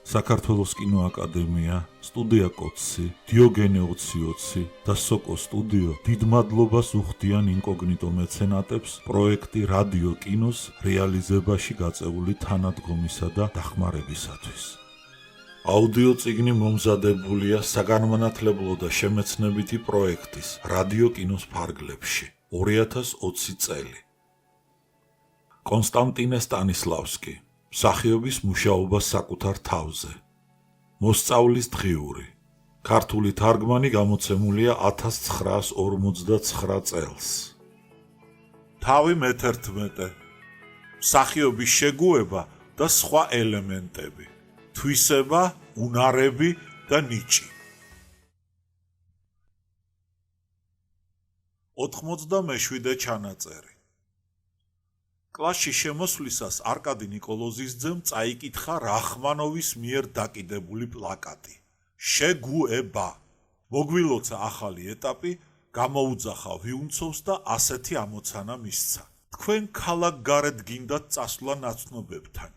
საქართველოს კინოაკადემია, სტუდია კოცი, დიოგენე 2020 და სოკო სტუდიო დიდ მადლობას უხდიან ინკოგნიტო მეცენატებს პროექტი რადიო კინოს რეალიზებაში გაწეული თანადგომისა და დახმარებისათვის. აუდიო წიგნი მომზადებულია საგანმანათლებლო და შემეცნებითი პროექტის რადიო კინოს ფარგლებში 2020 წელი. კონსტანტინე სტანისლავსკი მსახიობის მუშაობა საკუთარ თავზე. მოსწავლის დღიური. ქართული თარგმანი გამოცემულია 1959 წელს. თავი მე-11. მსახიობის შეგუება და სხვა ელემენტები. თვისება, უნარები და ნიჭი. 87 ჩანაწერი. კლასში შემოსვლისას არკადი ნიკოლოზისძემ წაიკითხა რახმანოვის მიერ დაკიდებული პლაკატი. შეგუება. მოგვილოცა ახალი ეტაპი, გამოუძახა ვიუნცოვს და ასეთი ამოცანა მისცა. თქვენ ქალაქ გარეთ გინდათ წასვლა ნაცნობებთან,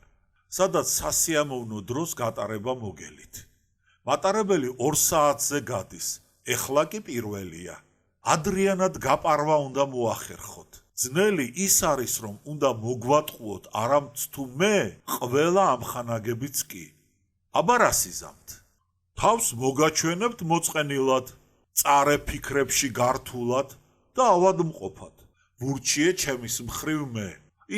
სადაც სასიამოვნო დროს გატარება მოგელით. მატარებელი 2 საათზე გადის, ეხლა კი პირველია. ადრიანად გაპარვა უნდა მოახერხოთ. ძნელი ის არის, რომ უნდა მოგვატყუოთ არამც თუ მე, ყველა ამხანაგებიც კი. აბა რა სიზამთ? თავს მოგაჩვენებთ მოწყენილად, წარე ფიქრებში გართულად და ავადმყოფად. ვურჩიე ჩემის მხრივ მე.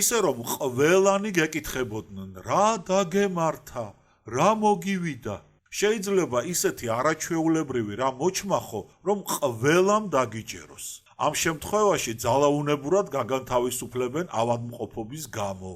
ისე რომ ყველანი გეკითხებოდნენ, რა დაგემართა, რა მოგივიდა. შეიძლება ისეთი არაჩვეულებრივი რა მოჩმახო, რომ ყველამ დაგიჯეროს. ამ შემთხვევაში ძალაუნებურად გაგანთავისუფლებენ ავადმყოფობის გამო.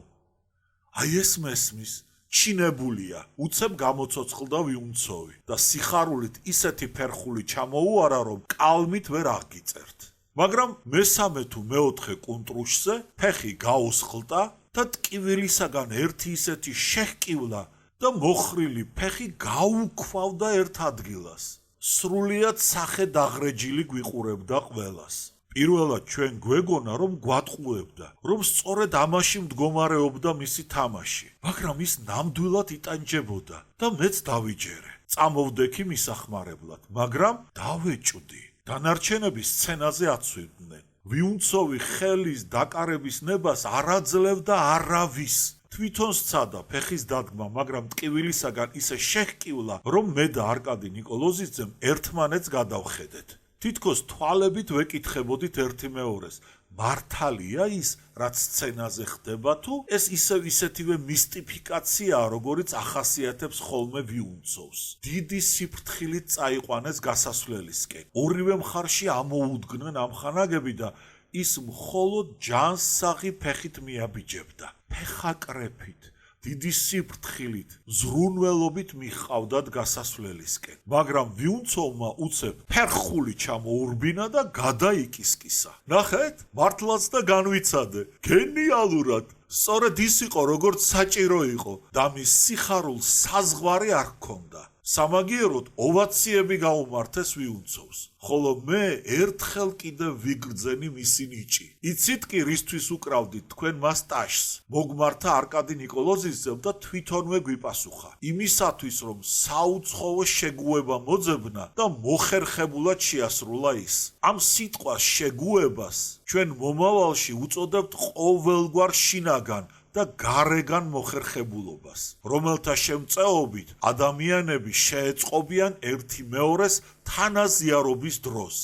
აი ეს მესმის, ჩინებულია, უცებ გამოცოცხლდა ვიუნცოვი და სიხარულით ისეთი ფერხული ჩამოუარა, რომ კალმით ვერ აღგიწერთ. მაგრამ მესამე თუ მეოთხე კუნტრუშზე ფეხი გაუსხლტა და ტკივილისაგან ერთი ისეთი შეჰკივლა და მოხრილი ფეხი გაუქვავდა ერთ ადგილას. სრულიად სახე დაღრეჯილი გვიყურებდა ყველას. პირველად ჩვენ გვეგონა, რომ გვატყუებდა, რომ სწორედ ამაში მდგომარეობდა მისი თამაში, მაგრამ ის ნამდვილად იტანჯებოდა და მეც დავიჯერე. წამოვდექი მისახმარებლად, მაგრამ დავეჭვდი. დანარჩენები სცენაზე აცვიდნენ. ვიუნცოვი ხელის დაკარების ნებას არ აძლევდა არავის. თვითონ სცადა ფეხის დადგმა, მაგრამ ტკივილისაგან ისე შეჰკივლა, რომ მე და არკადი ნიკოლოზისძემ ერთმანეთს გადავხედეთ. თითქოს თვალებით ვეკითხებოდით ერთი მეორეს, მართალია ის, რაც სცენაზე ხდება, თუ ეს ისეთივე მისტიფიკაციაა, როგორიც ახასიათებს ხოლმე ვიუნცოვს. დიდი სიფრთხილით წაიყვანეს გასასვლელისკენ. ორივე მხარში ამოუდგნენ ამხანაგები და ის მხოლოდ ჯანსაღი ფეხით მიაბიჯებდა. ფეხაკრეფით, დიდი სიფრთხილით, ზრუნველობით მიხავდათ გასასვლელისკენ. მაგრამ ვიუნცოვმა უცებ ფერხული ჩამოურბინა და გადაიკისკისა. ნახეთ, მართლაც და განვიცადე, გენიალურად. სწორედ ის იყო, როგორც საჭირო იყო და მის სიხარულს საზღვარი არ ჰქონდა. სამაგიეროდ ოვაციები გაუმართეს ვიუნცოვს, ხოლო მე ერთხელ კიდევ ვიგრძენი მისი ნიჭი. იცით კი რისთვის უკრავდით თქვენ მას ტაშს? მოგმართა არკადი ნიკოლოზისძემ და თვითონვე გვიპასუხა. იმისათვის, რომ საუცხოო შეგუება მოძებნა და მოხერხებულად შეასრულა ის. ამ სიტყვას შეგუებას ჩვენ მომავალში უწოდებთ ყოველგვარ შინაგან და გარეგან მოხერხებულობას, რომელთა შემწეობით ადამიანები შეეწყობიან ერთი მეორეს თანაზიარობის დროს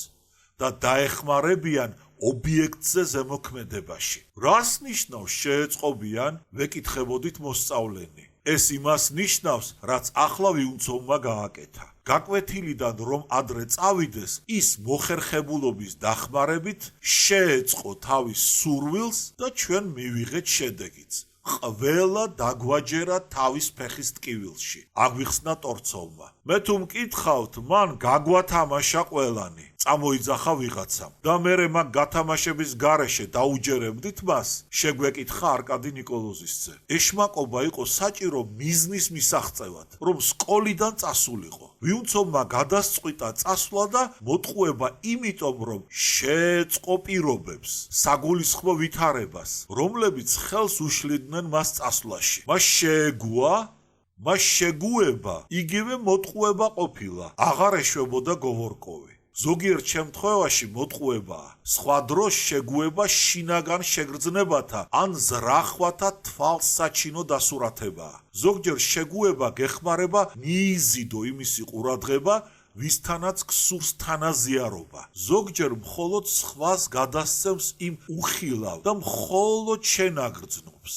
და დაეხმარებიან ობიექტზე ზემოქმედებაში. რას ნიშნავს შეეწყობიან? ვეკითხებოდით მოსწავლენი. ეს იმას ნიშნავს, რაც ახლა ვიუნცოვმა გააკეთა. გაკვეთილიდან რომ ადრე წავიდეს, ის მოხერხებულობის დახმარებით შეეწყო თავის სურვილს და ჩვენ მივიღეთ შედეგიც. ყველა დაგვაჯერა თავის ფეხის ტკივილში. აგვიხსნა ტორცოვმა. მე თუ მკითხავთ, მან გაგვათამაშა ყველანი. წამოიძახა ვიღაცამ და მერე მაგ გათამაშების გარეშე დაუჯერებდით მას? შეგვეკითხა არკადი ნიკოლოზისძე. ეშმაკობა იყო საჭირო მიზნის მისაღწევად, რომ სკოლიდან წასულიყო. ვიუნცოვმა გადასწყვიტა წასვლა და მოტყუება იმიტომ, რომ შეეწყო პირობებს, საგულისხმო ვითარებას, რომლებიც ხელს უშლიდნენ მას წასვლაში. მას შეეგუა მას შეგუება იგივე მოტყუება ყოფილა, აღარ ეშვებოდა გოვორკოვი. ზოგიერთ შემთხვევაში მოტყუებაა, სხვა დროს შეგუება შინაგან შეგრძნებათა ან ზრახვათა თვალსაჩინო დასურათებაა. ზოგჯერ შეგუება გეხმარება მიიზიდო იმისი ყურადღება, ვისთანაც გსურს თანაზიარობა. ზოგჯერ მხოლოდ სხვას გადასცემს იმ უხილავ და მხოლოდ შენ აგრძნობს,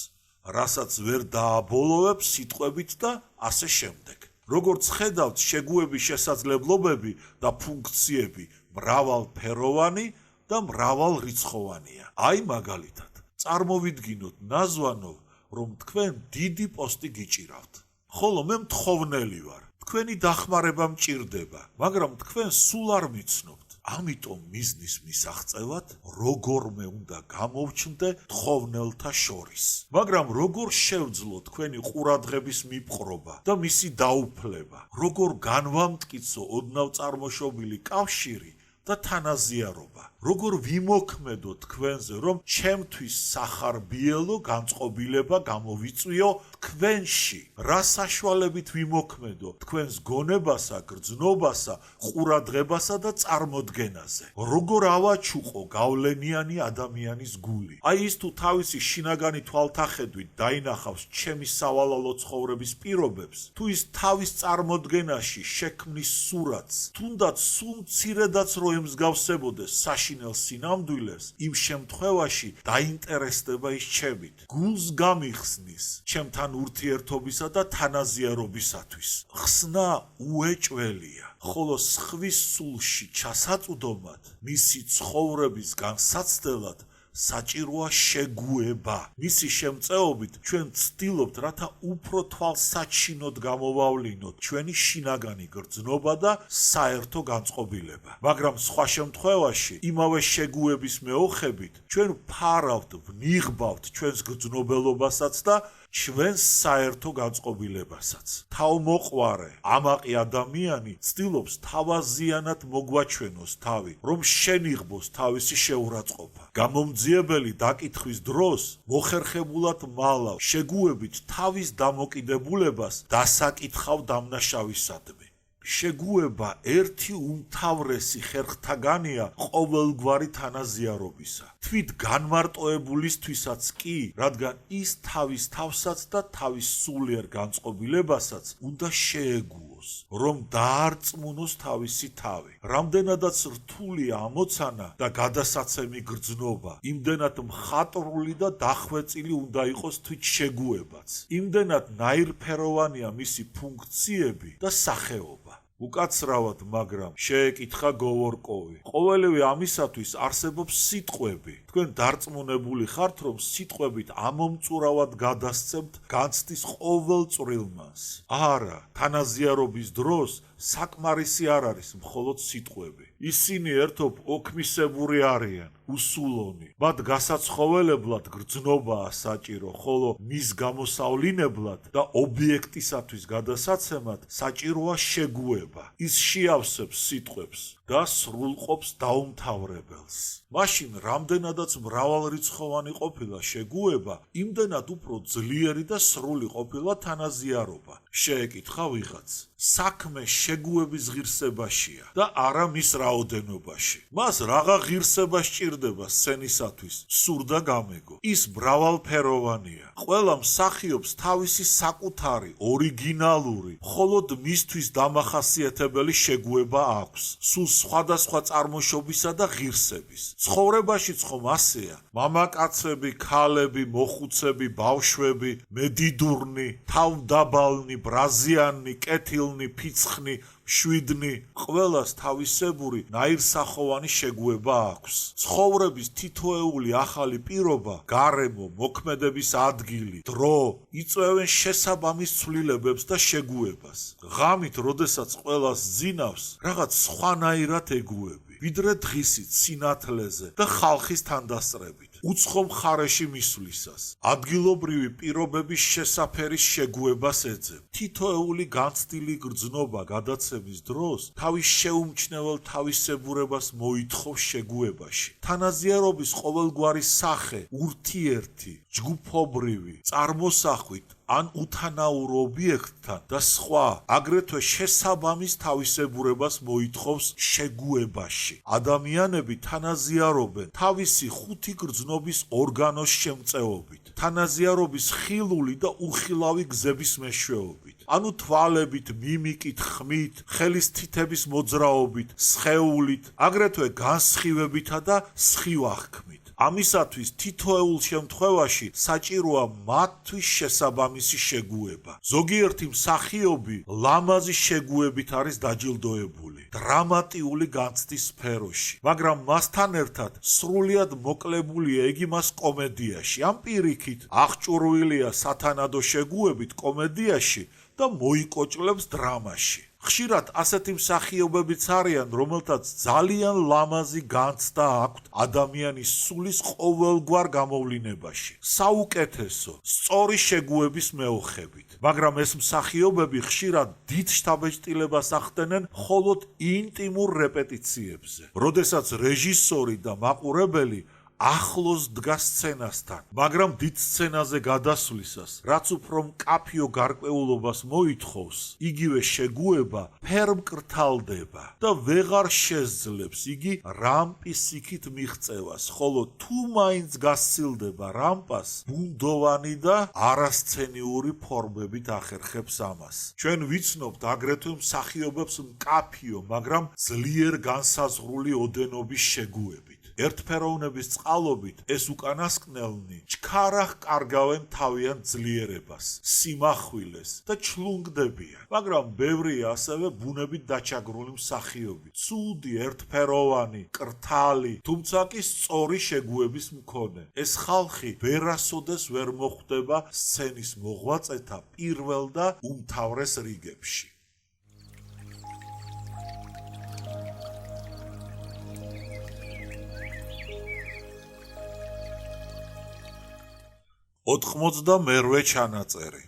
რასაც ვერ დააბოლოვებს სიტყვებით და ასე შემდეგ. როგორც ხედავთ, შეგუების შესაძლებლობები და ფუნქციები მრავალფეროვანი და მრავალრიცხოვანია. აი მაგალითად, წარმოვიდგინოთ ნაзвანოვ, რომ თქვენ დიდი პოსტი გიჭირავთ. ხოლო მე მთხოვნელი ვარ. თქვენი დახმარება მჭირდება, მაგრამ თქვენ სულ არ მიცნობთ. ამიტომ მიზნის მისაღწევად როგორმე უნდა გამოვჩნდე თხოვნელთა შორის. მაგრამ როგორ შევძლო თქვენი ყურადღების მიპყრობა და მისი დაუფლება? როგორ განვამტკიცო ოდნავ წარმოშობილი კავშირი და თანაზიარობა? როგორ ვიმოქმედო თქვენზე, რომ ჩემთვის სახარბიელო განწყობილება გამოვიწვიო თქვენში? რა საშუალებით ვიმოქმედო თქვენს გონებასა, გრძნობასა, ყურადღებასა და წარმოდგენაზე? როგორ ავაჩუყო გავლენიანი ადამიანის გული? აი ის თუ თავისი შინაგანი თვალთახედვით დაინახავს ჩემი სავალალო ცხოვრების პირობებს, თუ ის თავის წარმოდგენაში შექმნის სურათს, თუნდაც სულ მცირედაც რო ემსგავსებოდეს საშინელ სინამდვილეს, იმ შემთხვევაში დაინტერესდება ის ჩემით, გულს გამიხსნის ჩემთან ურთიერთობისა და თანაზიარობისათვის. ხსნა უეჭველია, ხოლო სხვის სულში ჩასაწვდომად, მისი ცხოვრების განსაცდელად საჭიროა შეგუება. მისი შემწეობით ჩვენ ვცდილობთ, რათა უფრო თვალსაჩინოდ გამოვავლინოთ ჩვენი შინაგანი გრძნობა და საერთო განწყობილება. მაგრამ სხვა შემთხვევაში, იმავე შეგუების მეოხებით, ჩვენ ვფარავთ, ვნიღბავთ ჩვენს გრძნობელობასაც და ჩვენს საერთო განწყობილებასაც. თავმოყვარე, ამაყი ადამიანი ცდილობს თავაზიანად მოგვაჩვენოს თავი, რომ შენიღბოს თავისი შეურაცხყოფა. გამომძიებელი დაკითხვის დროს მოხერხებულად მალავ, შეგუებით თავის დამოკიდებულებას დასაკითხავ დამნაშავისადმი. შეგუება ერთი უმთავრესი ხერხთაგანია ყოველგვარი თანაზიარობისა. თვით განმარტოებულისთვისაც კი, რადგან ის თავის თავსაც და თავის სულიერ განწყობილებასაც უნდა შეეგუოს, რომ დაარწმუნოს თავისი თავი. რამდენადაც რთულია ამოცანა და გადასაცემი გრძნობა, იმდენად მხატვრული და დახვეწილი უნდა იყოს თვით შეგუებაც. იმდენად ნაირფეროვანია მისი ფუნქციები და სახეობა. უკაცრავად, მაგრამ შეეკითხა გოვორკოვი. ყოველივე ამისათვის არსებობს სიტყვები. თქვენ დარწმუნებული ხართ, რომ სიტყვებით ამომწურავად გადასცემთ განცდის ყოველ წვრილმანს? არა, თანაზიარობის დროს საკმარისი არ არის მხოლოდ სიტყვები. ისინი ერთობ ოქმისებური არიან, უსულონი. მათ გასაცხოველებლად გრძნობაა საჭირო, ხოლო მის გამოსავლინებლად და ობიექტისათვის გადასაცემად საჭიროა შეგუება. ის შეავსებს სიტყვებს და სრულყოფს დაუმთავრებელს. მაშინ რამდენადაც მრავალრიცხოვანი ყოფილა შეგუება, იმდენად უფრო ძლიერი და სრული ყოფილა თანაზიარობა. შეეკითხა ვიღაც. საქმე შეგუების ღირსებაშია და არა მის რაოდენობაში. მას რაღა ღირსება სჭირდება სცენისათვის, სურდა გამეგო. ის მრავალფეროვანია. ყველა მსახიობს თავისი საკუთარი, ორიგინალური, მხოლოდ მისთვის დამახასიათებელი შეგუება აქვს. სულ სხვადასხვა წარმოშობისა და ღირსების. ცხოვრებაშიც ხომ ასეა. მამაკაცები, ქალები, მოხუცები, ბავშვები, მედიდურნი, თავდაბალნი, ბრაზიანნი, კეთილნი, ფიცხნი, მშვიდნი, ყველას თავისებური ნაირსახოვანი შეგუება აქვს. ცხოვრების თითოეული ახალი პირობა, გარემო, მოქმედების ადგილი, დრო იწვევენ შესაბამის ცვლილებებს და შეგუებას. ღამით, როდესაც ყველას ძინავს, რაღაც სხვანაირად ეგუები, ვიდრე დღისით სინათლეზე და ხალხის თანდასწრებით. უცხო მხარეში მისვლისას, ადგილობრივი პირობების შესაფერის შეგუებას ეძებ. თითოეული განცდილი გრძნობა გადაცემის დროს თავის შეუმჩნეველ თავისებურებას მოითხოვს შეგუებაში. თანაზიარობის ყოველგვარი სახე, ურთიერთი, ჯგუფობრივი, წარმოსახვით ან უთანაურო ობიექტთან და სხვა, აგრეთვე შესაბამის თავისებურებას მოითხოვს შეგუებაში. ადამიანები თანაზიარობენ თავისი ხუთი გრძნობის ორგანოს შემწეობით, თანაზიარობის ხილული და უხილავი გზების მეშვეობით, ანუ თვალებით, მიმიკით, ხმით, ხელის თითების მოძრაობით, სხეულით, აგრეთვე განსხივებითა და სხივახქმით. ამისათვის თითოეულ შემთხვევაში საჭიროა მათთვის შესაბამისი შეგუება. ზოგიერთი მსახიობი ლამაზი შეგუებით არის დაჯილდოებული დრამატიული განცდის სფეროში, მაგრამ მასთან ერთად სრულიად მოკლებულია იგი მას კომედიაში. ამ პირიქით აღჭურვილია სათანადო შეგუებით კომედიაში და მოიკოჭლებს დრამაში. ხშირად ასეთი მსახიობებიც არიან, რომელთაც ძალიან ლამაზი განცდა აქვთ ადამიანის სულის ყოველგვარ გამოვლინებაში, საუკეთესო, სწორი შეგუების მეოხებით. მაგრამ ეს მსახიობები ხშირად დიდ შთაბეჭდილებას ახდენენ მხოლოდ ინტიმურ რეპეტიციებზე, როდესაც რეჟისორი და მაყურებელი ახლოს დგას სცენასთან, მაგრამ დიდ სცენაზე გადასვლისას, რაც უფრო მკაფიო გარკვეულობას მოითხოვს, იგივე შეგუება ფერმკრთალდება და ვეღარ შესძლებს იგი რამპის იქით მიღწევას, ხოლო თუ მაინც გასცილდება რამპას, ბუნდოვანი და არასცენიური ფორმებით ახერხებს ამას. ჩვენ ვიცნობთ აგრეთვე მსახიობებს მკაფიო, მაგრამ ძლიერ განსაზღვრული ოდენობის შეგუებით. ერთფეროვნების წყალობით ეს უკანასკნელნი ჩქარახ კარგავენ თავიანთ ძლიერებას, სიმახვილეს და ჩლუნგდებიან, მაგრამ ბევრია ასევე ბუნებით დაჩაგრული მსახიობი, ცუდი, ერთფეროვანი, კრთალი, თუმცა კი სწორი შეგუების მქონე. ეს ხალხი ვერასოდეს ვერ მოხვდება სცენის მოღვაწეთა პირველ და უმთავრეს რიგებში. ოცდამერვე ჩანაწერი.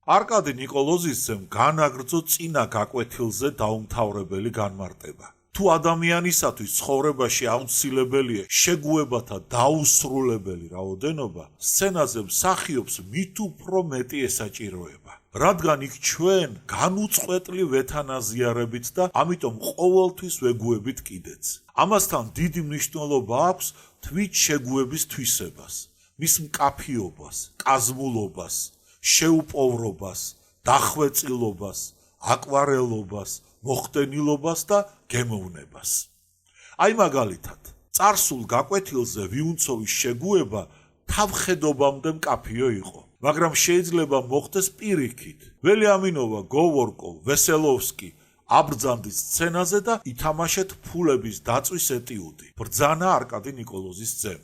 არკადი ნიკოლოზისძემ განაგრძო წინა გაკვეთილზე დაუმთავრებელი განმარტება. თუ ადამიანისათვის ცხოვრებაში აუცილებელია შეგუებათა დაუსრულებელი რაოდენობა, სცენაზე მსახიობს მით უფრო მეტი ესაჭიროება. რადგან იქ ჩვენ განუწყვეტლი ვეთანაზიარებით და ამიტომ ყოველთვის ვეგუებით კიდეც. ამასთან დიდი მნიშვნელობა აქვს თვით შეგუების თვისებას, მის მკაფიობას, კაზმულობას, შეუპოვრობას, დახვეწილობას, აკვარელობას, მოხდენილობას და გემოვნებას. აი მაგალითად, წარსულ გაკვეთილზე ვიუნცოვის შეგუება თავხედობამდე მკაფიო იყო, მაგრამ შეიძლება მოხდეს პირიქით. ველიამინოვა, გოვორკო, ვესელოვსკი აბრძანდით სცენაზე და ითამაშეთ ფულების დაწვის ეტიუდი. ბრძანა არკადი ნიკოლოზის ძემ.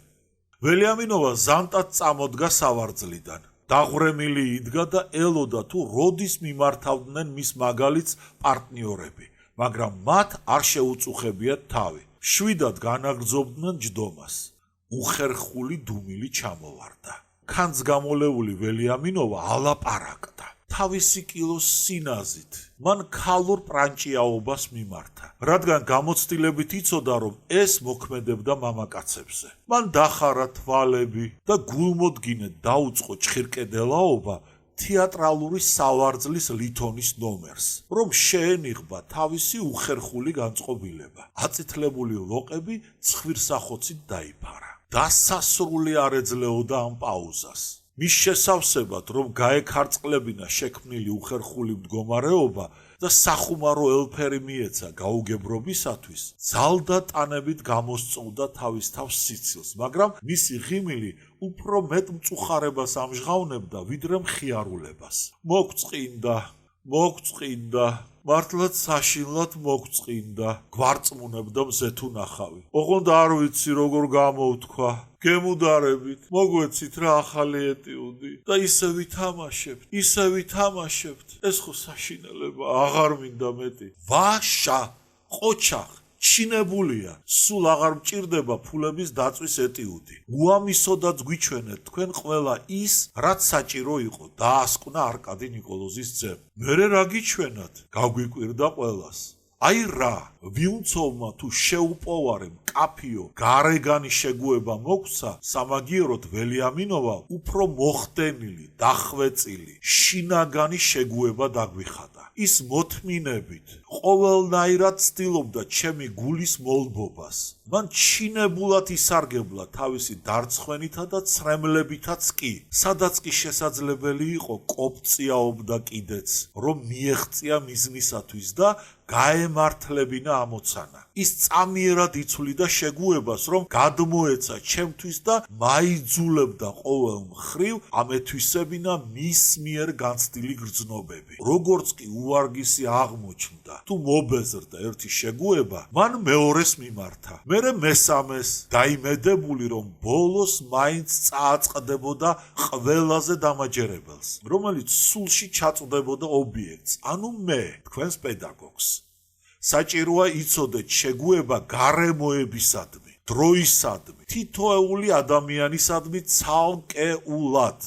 ველიამინოვა ზანტად წამოდგა სავარძლიდან. დაღვრემილი იდგა და ელოდა თუ როდის მიმართავდნენ მის მაგალითს პარტნიორები, მაგრამ მათ არ შეუწუხებიათ თავი. შვიდად განაგრძობდნენ ჯდომას. უხერხული დუმილი ჩამოვარდა. ქანს გამოლეული ველიამინოვა ალაპარაკდა. თავისი კილოს სინაზით მან ქალურ პრანჭიაობას მიმართა, რადგან გამოცდილებით იცოდა, რომ ეს მოქმედებდა მამაკაცებზე. მან დახარა თვალები და გულმოდგინედ დაუწყო ჩხირკედელაობა თეატრალური სავარძლის ლითონის ნომერს, რომ შეენიღბა თავისი უხერხული განწყობილება. აწითლებული ლოყები ცხვირსახოცით დაიფარა. დასასრული არ ეძლეოდა ამ პაუზას. მის შესავსებად, რომ გაეკარწყლებინა შექმნილი უხერხული მდგომარეობა და სახუმარო ელფერი მიეცა გაუგებრობისათვის, ძალდატანებით გამოსწოვდა თავის თავს სიცილს, მაგრამ მისი ღიმილი უფრო მეტ მწუხარებას ამჟღავნებდა, ვიდრე მხიარულებას. მოგწყინდა, მართლაც საშინლად მოგწყინდა, გვარწმუნებდა მზეთუნახავი. ოღონდ არ ვიცი როგორ გამოვთქვა. გემუდარებით, მოგვეცით რა ახალი ეტიუდი და ისე ვითამაშებთ. ეს ხო საშინელება, აღარ მინდა მეტი. ვაშა, ყოჩახ, ჩინებულია, სულ აღარ მჭირდება ფულების დაწვის ეტიუდი. უამისოდაც გვიჩვენეთ თქვენ ყველა ის, რაც საჭირო იყო, დაასკვნა არკადი ნიკოლოზის ძემ. მერე რა გიჩვენათ? გაგვიკვირდა ყველას. აი რა, ვიუნცოვმა თუ შეუპოვარე მკაფიო გარეგანი შეგუება მოგვცა, სამაგიეროდ ველიამინოვა უფრო მოხდენილი, დახვეწილი, შინაგანი შეგუება დაგვიხადა. ის მოთმინებით ყოველნაირად ცდილობდა ჩემი გულის მოლბობას. მან ჩინებულად ისარგებლა თავისი დარცხვენითა და ცრემლებითაც კი, სადაც კი შესაძლებელი იყო კოპწიაობდა კიდეც, რომ მიეღწია მიზნისათვის და გაემართლებინა ამოცანა. ის წამიერად იცვლიდა შეგუებას, რომ გადმოეცა ჩემთვის და მაიძულებდა ყოველ მხრივ ამეთვისებინა მის მიერ განცდილი გრძნობები. როგორც კი უვარგისი აღმოჩნდა, თუ მობეზრდა ერთი შეგუება, მან მეორეს მიმართა. მერე მესამეს, დაიმედებული, რომ ბოლოს მაინც წააწყდებოდა ყველაზე დამაჯერებელს, რომელიც სულში ჩაწვდებოდა ობიექტს, ანუ მე, თქვენს პედაგოგს. საჭიროა იცოდეთ შეგუება გარემოებისადმი, დროისადმი, თითოეული ადამიანისადმი ცალკეულად.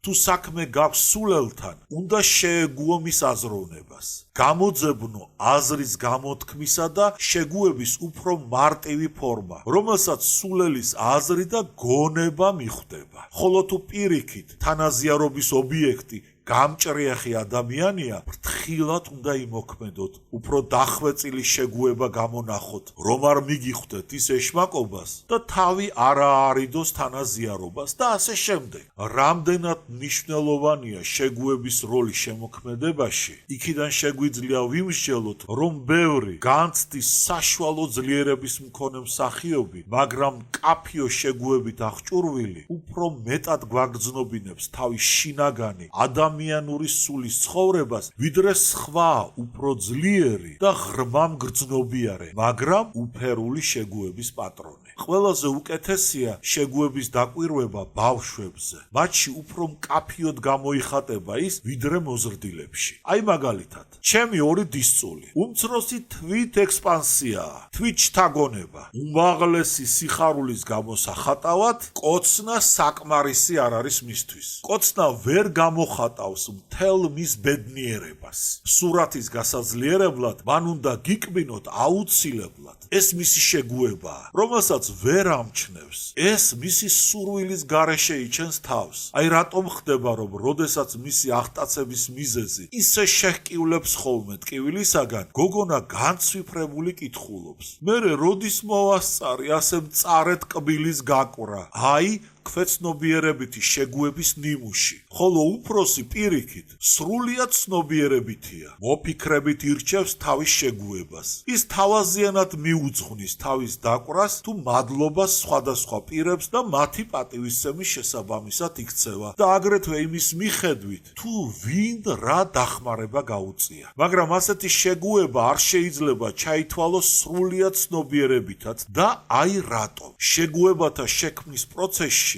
თუ საქმე გაქვს სულელთან, უნდა შეეგუო მის აზროვნებას. გამოძებნო აზრის გამოთქმისა და შეგუების უფრო მარტივი ფორმა, რომელსაც სულელის აზრი და გონება მიხვდება. ხოლო თუ პირიქით თანაზიარობის ობიექტი გამჭრიახი ადამიანია, ფრთხილად უნდა იმოქმედოთ, უფრო დახვეწილი შეგუება გამონახოთ, რომ არ მიგიხვდეთ ის ეშმაკობას და თავი არ აარიდოს თანაზიარობას და ასე შემდეგ. რამდენად მნიშვნელოვანია შეგუების როლი შემოქმედებაში, იქიდან შეგვიძლია ვიმსჯელოთ, რომ ბევრი განცდის საშუალო ძლიერების მქონე მსახიობი, მაგრამ მკაფიო შეგუებით აღჭურვილი, უფრო მეტად გვაგრძნობინებს თავის შინაგანი ადამიანური სულის ცხოვრებას, ვიდრე სხვა უფრო ძლიერი და ღრმა მგრძნობიარე, მაგრამ უფერული შეგუების პატრონი. ყველაზე უკეთესია შეგუების დაკვირვება ბავშვებზე. მათში უფრო მკაფიოდ გამოიხატება ის, ვიდრე მოზრდილებში. აი მაგალითად, ჩემი ორი დისწული, უმცროსი თვით ექსპანსიაა, თვით შთაგონება, უმაღლესი სიხარულის გამოსახატავად, კოცნა საკმარისი არ არის მისთვის. კოცნა ვერ გამოხატავს მთელ მის ბედნიერებას. სურათის გასაძლიერებლად მან უნდა გიკბინოთ აუცილებლად. ეს მისი შეგუებაა, რომელსაც ვერ ამჩნევს. ეს მისი სურვილის გარეშე იჩენს თავს. აი რატომ ხდება, რომ როდესაც მისი აღტაცების მიზეზი ისე შეჰკივლებს ხოლმე ტკივილისაგან, გოგონა განცვიფრებული კითხულობს. მერე როდის მოვასწარი ასე მწარედ კბილის გაკვრა? აი ქვეცნობიერებითი შეგუების ნიმუში, ხოლო უფროსი პირიქით სრულიად ცნობიერებითია, მოფიქრებით ირჩევს თავის შეგუებას. ის თავაზიანად მიუძღვნის თავის დაკვრას თუ მადლობას სხვადასხვა პირებს და მათი პატივისცემის შესაბამისად იქცევა და აგრეთვე იმის მიხედვით, თუ ვინ რა დახმარება გაუწია. მაგრამ ასეთი შეგუება არ შეიძლება ჩაითვალოს სრულიად ცნობიერებითაც და აი რატომ. შეგუებათა შექმნის პროცესში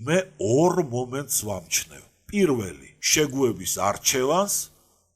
მე ორ მომენტს ვამჩნევ. პირველი, შეგუების არჩევანს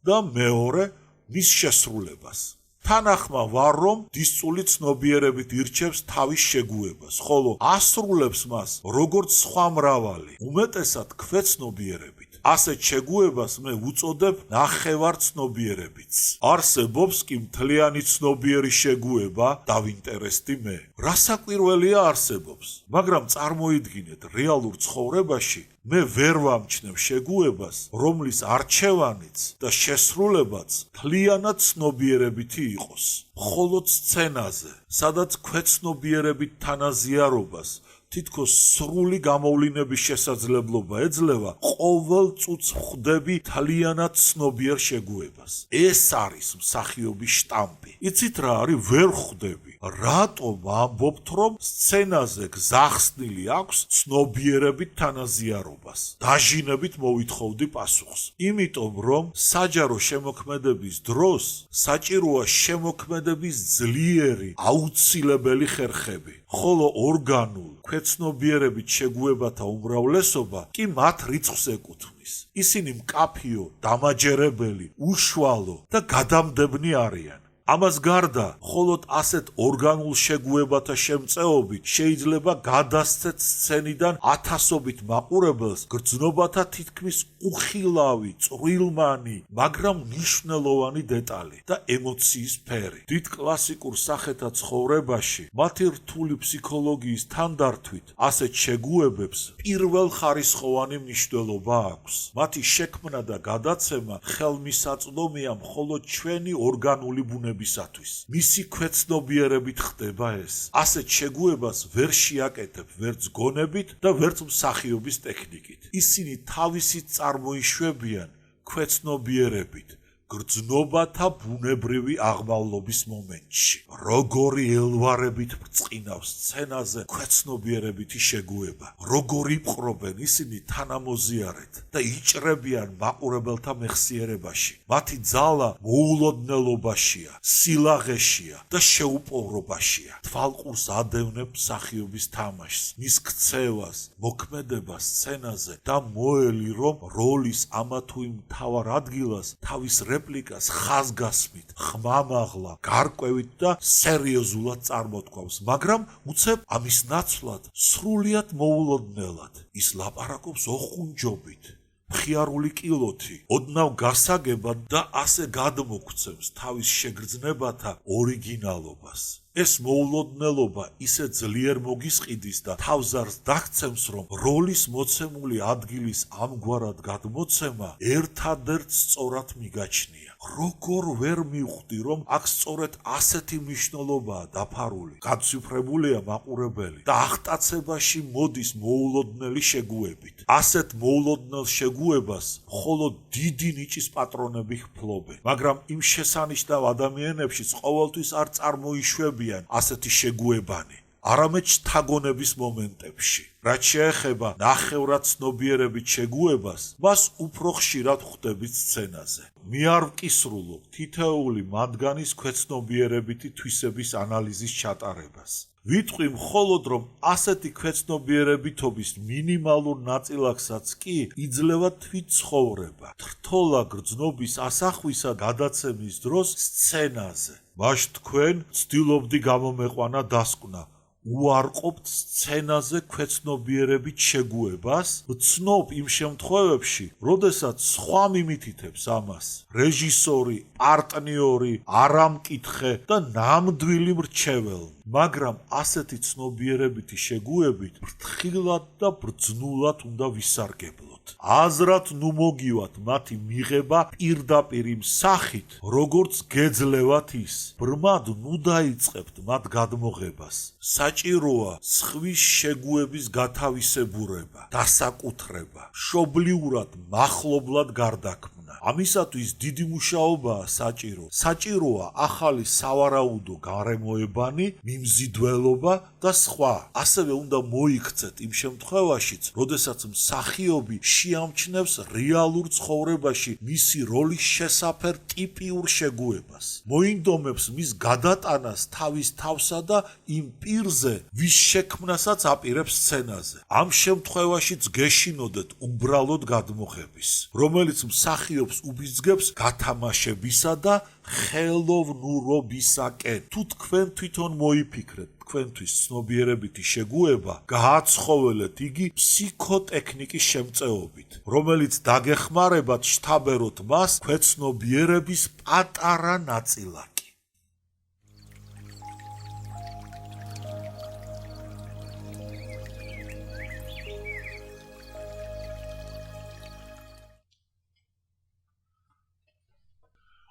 და მეორე, მის შესრულებას. თანახმა ვარ, რომ დისწული ცნობიერებით ირჩევს თავის შეგუებას, ხოლო ასრულებს მას როგორც სხვა მრავალი, უმეტესად ქვეცნობიერებით. ასეთ შეგუებას მე ვუწოდებ ნახევარცნობიერებიც. არსებობს კი მთლიანი ცნობიერი შეგუება, დავინტერესდი მე. რასაკვირველია არსებობს, მაგრამ წარმოიდგინეთ რეალურ ცხოვრებაში მე ვერ ვამჩნევ შეგუებას, რომლის არჩევანიც და შესრულებაც მთლიანად ცნობიერებითი იყოს. მხოლოდ სცენაზე, სადაც ქვეცნობიერებით თანაზიარობას თითქოს სრული გამოვლინების შესაძლებლობა ეძლევა, ყოველ წუთს ვხვდები მთლიანად ცნობიერ შეგუებას. ეს არის მსახიობის შტამპი. იცით რა არის? ვერ ვხვდები. რატომ ამბობთ, რომ სცენაზე გზახსნილი აქვს ცნობიერებით თანაზიარობას? დაჟინებით მოვითხოვდი პასუხს. იმიტომ, რომ საჯარო შემოქმედების დროს საჭიროა შემოქმედების ძლიერი, აუცილებელი ხერხები, ხოლო ორგანულ ქვეცნობიერებით შეგუებათა უმრავლესობა კი მათ რიცხვს ეკუთვნის. ისინი მკაფიო, დამაჯერებელი, უშუალო და გადამდებნი არიან. ამას გარდა, მხოლოდ ასეთ ორგანულ შეგუებათა შემწეობით შეიძლება გადასცეთ სცენიდან ათასობით მაყურებელს გრძნობათა თითქმის უხილავი, წვრილმანი, მაგრამ მნიშვნელოვანი დეტალი და ემოციის ფერი. დიდ კლასიკურ სახეთა ცხოვრებაში მათი რთული ფსიქოლოგიის თანდართვით ასეთ შეგუებებს პირველხარისხოვანი მნიშვნელობა აქვს. მათი შექმნა და გადაცემა ხელმისაწვდომია მხოლოდ ჩვენი ორგანული ბუნებისათვის. მისი ქვეცნობიერებით ხდება ეს. ასეთ შეგუებას ვერ შეაკეთებ ვერც გონებით და ვერც მსახიობის ტექნიკით. ისინი თავისით წარმოიშვებიან ქვეცნობიერებით, გრძნობათა ბუნებრივი აღმავლობის მომენტში. როგორი ელვარებით ბრწყინავს სცენაზე ქვეცნობიერებითი შეგუება. როგორ იპყრობენ ისინი თანამოზიარეთ და იჭრებიან მაყურებელთა მეხსიერებაში. მათი ძალა მოულოდნელობაშია, სილაღეშია და შეუპოვრობაშია. თვალყურს ადევნებ მსახიობის თამაშს, მის ქცევას, მოქმედებას სცენაზე და მოელი რომ როლის ამა თუ იმ მთავარ ადგილას თავის რეპლიკას ხაზგასმით, ხმამაღლა, გარკვევით და სერიოზულად წარმოთქვამს, მაგრამ უცებ ამის ნაცვლად სრულიად მოულოდნელად. ის ლაპარაკობს ოხუნჯობით, მხიარული კილოთი, ოდნავ გასაგებად და ასე გადმოგვცემს თავის შეგრძნებათა ორიგინალობას. ეს მოულოდნელობა ისე ძლიერ მოგისყიდის და თავზარს დაგცემს, რომ როლის მოცემული ადგილის ამგვარად გადმოცემა ერთადერთ სწორად მიგაჩნია. როგორ ვერ მივხვდი, რომ აქ სწორედ ასეთი მნიშვნელობაა დაფარული, გაცვიფრებულია მაყურებელი და აღტაცებაში მოდის მოულოდნელი შეგუებით. ასეთ მოულოდნელ შეგუებას მხოლოდ დიდი ნიჭის პატრონები ჰფლობენ, მაგრამ იმ შესანიშნავ ადამიანებშიც ყოველთვის არ წარმოიშვებიან ასეთი შეგუებანი, არამედ შთაგონების მომენტებში. რაც შეეხება ნახევრად ცნობიერებით შეგუებას, მას უფრო ხშირად ხვდებით სცენაზე. მე არ ვკისრულობ თითოეული მათგანის ქვეცნობიერებითი თვისების ანალიზის ჩატარებას. ვიტყვი მხოლოდ, რომ ასეთი ქვეცნობიერებითობის მინიმალურ ნაწილაკსაც კი იძლევა თვით ცხოვრება, თრთოლა გრძნობის ასახვისა გადაცემის დროს სცენაზე. მაშ თქვენ ცდილობდი გამომეყვანა დასკვნა, უარყოფთ სცენაზე ქვეცნობიერებით შეგუებას, ვცნობ იმ შემთხვევებში, როდესაც სხვა მიმითითებს ამას, რეჟისორი, პარტნიორი, არამკითხე და ნამდვილი მრჩეველნი, მაგრამ ასეთი ცნობიერებითი შეგუებით ფრთხილად და ბრძნულად უნდა ვისარგებლოთ. აზრად ნუ მოგივათ მათი მიღება პირდაპირ იმ სახით, როგორც გეძლევათ ის. ბრმად ნუ დაიწყებთ მათ გადმოღებას. საჭიროა სხვის შეგუების გათავისებურება, დასაკუთრება, მშობლიურად, მახლობლად გარდაქმნა. ამისათვის დიდი მუშაობაა საჭირო. საჭიროა ახალი სავარაუდო გარემოებანი, მიმზიდველობა და სხვა. ასევე უნდა მოიქცეთ იმ შემთხვევაშიც, როდესაც მსახიობი შეამჩნევს რეალურ ცხოვრებაში მისი როლის შესაფერ ტიპიურ შეგუებას. მოინდომებს მის გადატანას თავის თავსა და იმ პირზე, ვის შექმნასაც აპირებს სცენაზე. ამ შემთხვევაშიც გეშინოდეთ უბრალოდ გადმოღების, რომელიც მსახიობს უბიძგებს გათამაშებისა და ხელოვნურობისაკენ. თუ თქვენ თვითონ მოიფიქრეთ თქვენთვის ცნობიერებითი შეგუება, გააცხოველეთ იგი ფსიქოტექნიკის შემწეობით, რომელიც დაგეხმარებათ შთაბეროთ მას ქვეცნობიერების პატარა ნაწილაკი.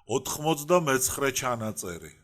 ოთხმოცდამეცხრე ჩანაწერი.